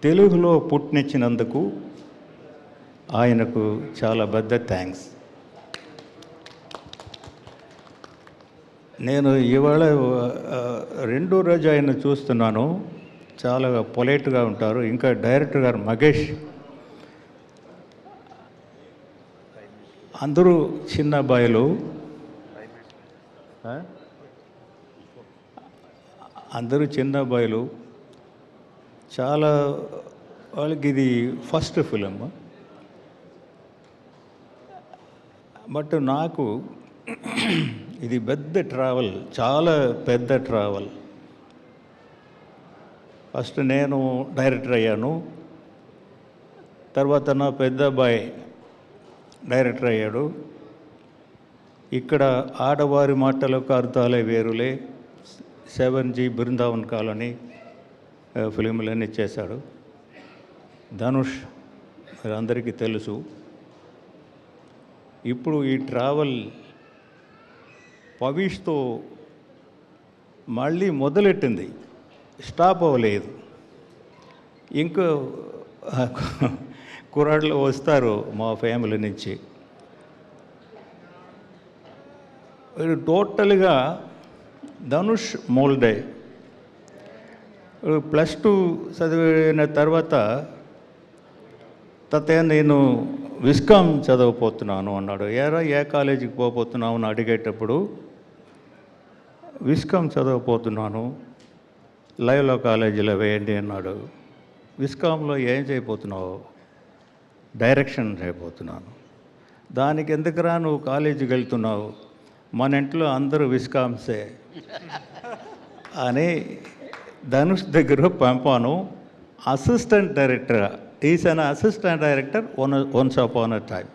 తెలుగులో పుట్టినిచ్చినందుకు ఆయనకు చాలా పెద్ద థ్యాంక్స్. నేను ఇవాళ రెండో రోజు ఆయన చూస్తున్నాను. చాలా పొలైట్గా ఉంటారు. ఇంకా డైరెక్టర్ గారు మహేష్, అందరూ చిన్న అబ్బాయిలు, చాలా వాళ్ళకి ఇది ఫస్ట్ ఫిలిం. బట్ నాకు ఇది పెద్ద ట్రావెల్, చాలా పెద్ద ట్రావెల్. ఫస్ట్ నేను డైరెక్టర్ అయ్యాను, తర్వాత నా పెద్ద అబ్బాయి డైరెక్టర్ అయ్యాడు. ఇక్కడ ఆడవారి మాటలకు అర్థాలే వేరులే, 7G బృందావన్ కాలనీ ఫిలింలన్నీ చేశాడు. ధనుష్ మీరు అందరికీ తెలుసు. ఇప్పుడు ఈ ట్రావెల్ పవిష్తో మళ్ళీ మొదలెట్టింది, స్టాప్ అవ్వలేదు. ఇంకో కుర్రాళ్ళు వస్తారు మా ఫ్యామిలీ నుంచి. టోటల్గా ధనుష్ మోల్డే. +2 చదివిన తర్వాత తాతయ్య నేను విస్కామ్ చదవపోతున్నాను అన్నాడు. ఏ కాలేజీకి పోతున్నావు అని అడిగేటప్పుడు విస్కామ్ చదవపోతున్నాను, లైవ్లో కాలేజీలో వేయండి అన్నాడు. విస్కామ్లో ఏం చేయబోతున్నావు? డైరెక్షన్ చేయబోతున్నాను. దానికి ఎందుకురా నువ్వు కాలేజీకి వెళ్తున్నావు? మన ఇంట్లో అందరూ విస్కామ్సే అని ధనుష్ దగ్గర పంపాను. Assistant director, is an assistant director once upon a time.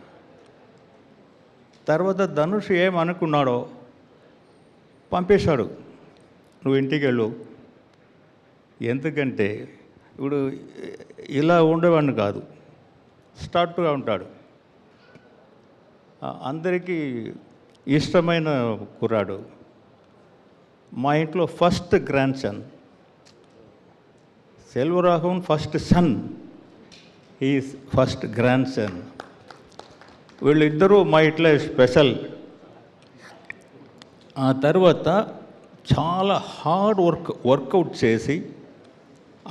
తర్వాత ధనుష్ ఏమనుకున్నాడో పంపేశాడు, నువ్వు ఇంటికి వెళ్ళు. ఎందుకంటే ఇప్పుడు ఇలా ఉండేవాడిని కాదు, స్టార్ట్గా ఉంటాడు. అందరికీ ఇష్టమైన కుర్రాడు. మా ఇంట్లో first grandson. Selvaraghavan first son, is first grandson. వీళ్ళిద్దరూ మా ఇంట్లో స్పెషల్. ఆ తర్వాత చాలా హార్డ్ వర్కౌట్ చేసి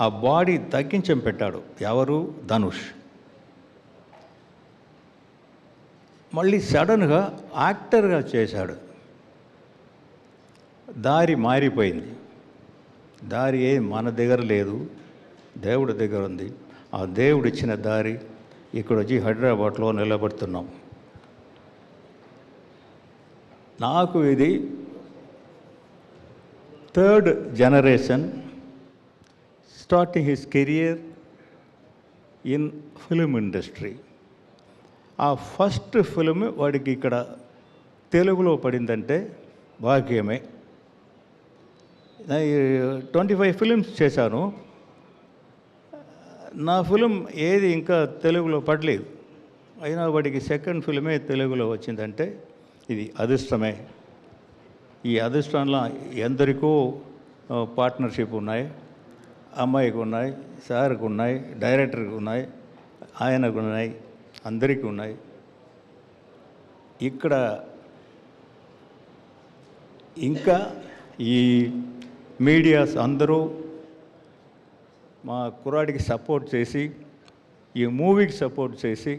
ఆ బాడీ తగ్గించం పెట్టాడు. ఎవరు? ధనుష్. మళ్ళీ సడన్గా యాక్టర్గా చేశాడు. దారి మారిపోయింది. దారి ఏం మన దగ్గర లేదు, దేవుడి దగ్గర ఉంది. ఆ దేవుడు ఇచ్చిన దారి ఇక్కడ వచ్చి హైదరాబాద్లో నిలబడుతున్నాం. నాకు ఇది 3rd generation starting his career in film industry. ఆ ఫస్ట్ ఫిలిం వాడికి ఇక్కడ తెలుగులో పడిందంటే భాగ్యమే. 25 ఫిలిమ్స్ చేశాను. నా ఫిలిం ఏది ఇంకా తెలుగులో పడలేదు. అయినా వాడికి సెకండ్ ఫిల్మే తెలుగులో వచ్చిందంటే ఇది అదృష్టమే. ఈ అదృష్టంలో ఎందరికో పార్ట్నర్షిప్ ఉన్నాయి. అమ్మాయికి ఉన్నాయి, సార్కి ఉన్నాయి, డైరెక్టర్కి ఉన్నాయి, ఆయనకు ఉన్నాయి, అందరికీ ఉన్నాయి. ఇక్కడ ఇంకా ఈ మీడియాస్ అందరూ మా కుర్రాడికి సపోర్ట్ చేసి, ఈ మూవీకి సపోర్ట్ చేసి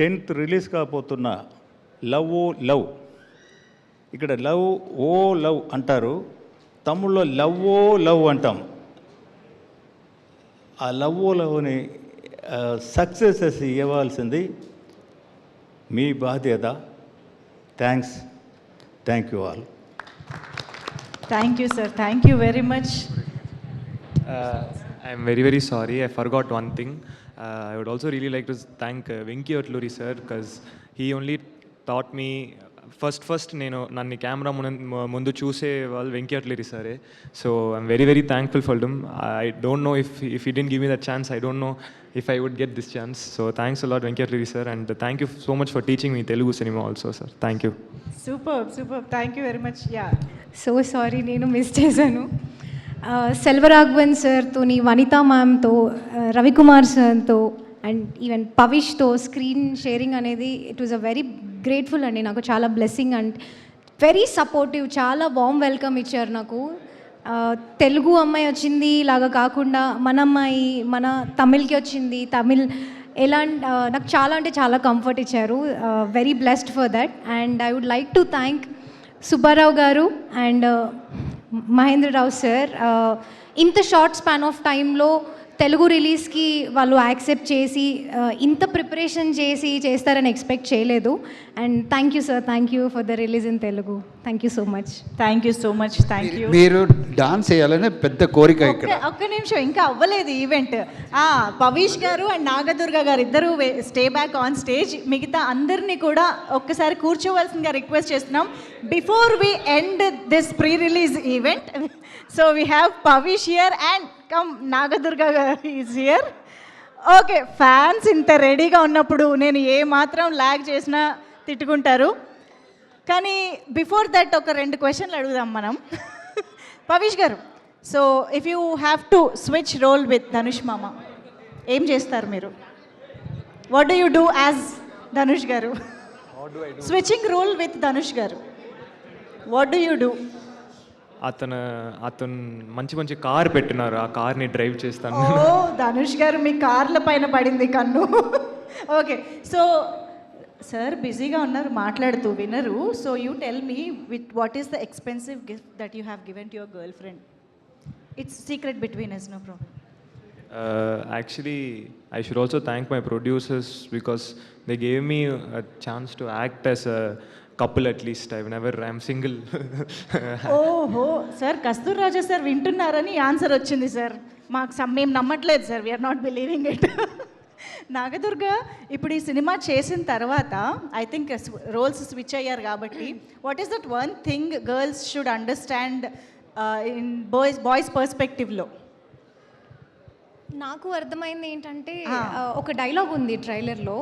10th రిలీజ్ కాబోతున్న లవ్ ఓ లవ్, ఇక్కడ లవ్ ఓ లవ్ అంటారు, తమిళ్లో లవ్ ఓ లవ్ అంటాం. ఆ లవ్ ఓ లవ్ని సక్సెసెస్ ఇవ్వాల్సింది మీ బాధ్యత. Thank you all. Thank you sir, thank you very much. I'm very, very sorry. I forgot one thing. I would also really like to thank Venki Otluri sir, because he only taught me first నేను నన్ను camera ముందు చూసే వాళ్ళు వెంకీ అట్లూరి సరే. So I'm very, very thankful for him. I don't know if he didn't give me that chance, I don't know if I would get this chance. So thanks a lot Venky Atluri sir, and thank you so much for teaching me Telugu సినిమా also sir. Thank you. Super, thank you very much. Yeah, so sorry నేను miss చేశాను. సెల్వరాఘవన్ సార్తో, వనితా మ్యామ్తో, రవికుమార్ సార్తో and even పవిష్తో screen sharing అనేది it was a very grateful అండి. నాకు చాలా బ్లెస్సింగ్ అండ్ వెరీ సపోర్టివ్, చాలా వామ్ వెల్కమ్ ఇచ్చారు నాకు. తెలుగు అమ్మాయి వచ్చింది లాగా కాకుండా మన అమ్మాయి మన తమిళ్కి వచ్చింది, తమిళ్ ఎలాంటి నాకు చాలా అంటే చాలా కంఫర్ట్ ఇచ్చారు. Very blessed for that. And I would like to thank Subbarao గారు అండ్ మహేంద్రరావు సార్. ఇంత షార్ట్ స్పాన్ ఆఫ్ టైంలో తెలుగు రిలీజ్కి వాళ్ళు యాక్సెప్ట్ చేసి ఇంత ప్రిపరేషన్ చేస్తారని ఎక్స్పెక్ట్ చేయలేదు. And thank you sir, thank you for the release in Telugu. Thank you so much. Thank you. మీరు డాన్స్ చేయాలనే పెద్ద కోరిక ఇక్కడ. ఒక్క నిమిషం, ఇంకా అవ్వలేదు ఈవెంట్. పవీష్ గారు అండ్ నాగదుర్గ గారు ఇద్దరు స్టే బ్యాక్ ఆన్ స్టేజ్. మిగతా అందరినీ కూడా ఒక్కసారి కూర్చోవలసిందిగా రిక్వెస్ట్ చేస్తున్నాం before we end this pre release event. So we have Pavish here and come Nagadurga is here. Okay, fans ఇంత రెడీగా ఉన్నప్పుడు నేను ఏ మాత్రం ల్యాగ్ చేసినా తిట్టుకుంటారు. కానీ బిఫోర్ దట్ ఒక 2 క్వశ్చన్లు అడుగుదాం మనం. పవీష్ గారు, so if you have to switch role with Dhanush మామ, ఏం చేస్తారు మీరు? What do you do as Dhanush గారు? స్విచ్చింగ్ రోల్ విత్ ధనుష్ గారు, వాట్ డూ యూ డూ? అతను మంచి కార్ పెట్టినారు, ఆ కార్ని డ్రైవ్ చేస్తాను. ఓ ధనుష్ గారు, మీ కార్ల పైన పడింది కన్ను. ఓకే, సో సార్ బిజీగా ఉన్నారు, మాట్లాడుతూ వినరు. So you tell me with what is the expensive gift that you have given to your girl friend? It's secret between us, no problem. Actually, I should also thank my producers because they gave me a chance to act as a couple at least. I'm single. ఓహో sir, Kasthur Raja sir వింటున్నారని answer వచ్చింది sir. మేము నమ్మట్లేదు sir, we are not believing it. Nagadurga, ఇప్పుడు ఈ cinema చేసిన తర్వాత I think roles switch అయ్యారు కాబట్టి what is that one thing girls should understand in boys పర్స్పెక్టివ్లో? నాకు అర్థమైంది ఏంటంటే ఒక డైలాగ్ ఉంది ట్రైలర్లో,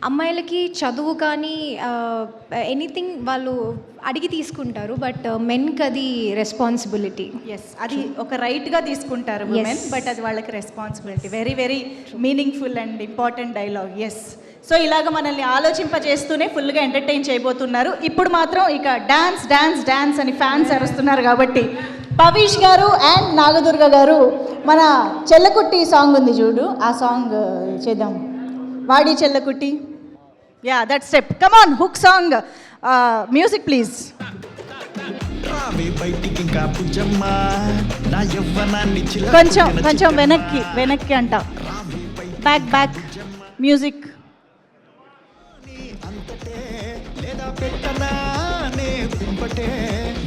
అమ్మాయిలకి చదువు కానీ ఎనీథింగ్ వాళ్ళు అడిగి తీసుకుంటారు, బట్ మెన్కి అది రెస్పాన్సిబిలిటీ. ఎస్, అది ఒక రైట్గా తీసుకుంటారు మెన్, బట్ అది వాళ్ళకి responsibility. Very very meaningful and important dialogue. Yes, so ఇలాగ మనల్ని ఆలోచింపజేస్తూనే ఫుల్గా ఎంటర్టైన్ చేయబోతున్నారు. ఇప్పుడు మాత్రం ఇక డాన్స్ డాన్స్ డాన్స్ అని ఫ్యాన్స్ అరుస్తున్నారు కాబట్టి పవీష్ గారు అండ్ నాగదుర్గ గారు మన చెల్లకుట్టి సాంగ్ ఉంది చూడు, ఆ సాంగ్ చేద్దాం. వాడి చెల్లకుట్టి, yeah that step, come on, hook song, music please. కొంచెం వెనక్కి అంట, బ్యాక్ మ్యూజిక్.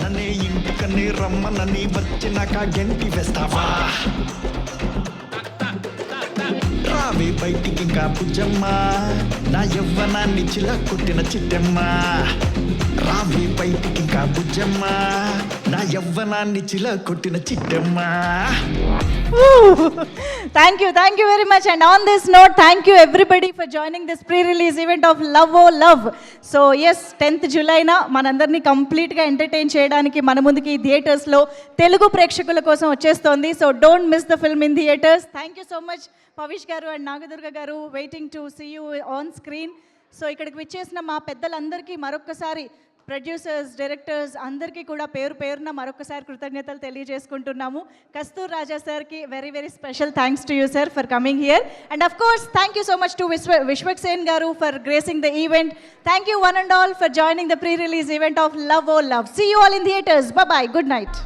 నన్నే ఇంటికన్నీ రమ్మనని వచ్చినాక గంటి వేస్తావా? రావే బయటికి ఇంకా పుజ్జమ్మా, నా యవ్వనాన్ని చిల కొట్టిన చిట్టమ్మా. రావే బయటికి ఇంకా పుజ్జమ్మా, నా యవ్వనాన్ని చిల కొట్టిన చిట్టమ్మా. Thank you very much. And on this note, thank you everybody for joining this pre-release event of Love Oh Love. So yes, 10th July na మనందరినీ కంప్లీట్గా ఎంటర్టైన్ చేయడానికి మన ముందుకి థియేటర్స్లో తెలుగు ప్రేక్షకుల కోసం వచ్చేస్తోంది. So don't miss the film in theatres. Thank you so much Pavish గారు అండ్ నాగదుర్గ గారు, waiting to see you on screen. So ఇక్కడికి విచ్చేసిన మా పెద్దలందరికీ మరొక్కసారి, ప్రొడ్యూసర్స్, డైరెక్టర్స్ అందరికీ కూడా పేరున మరొకసారి కృతజ్ఞతలు తెలియజేసుకుంటున్నాము. కస్తూర్ రాజా సార్కి very special thanks to you sir for coming here. And of course thank you so much to Vishwak Sen గారు for gracing the event. Thank you one and all for joining the pre release event of love oh love. See you all in theatres. Bye bye. Good night.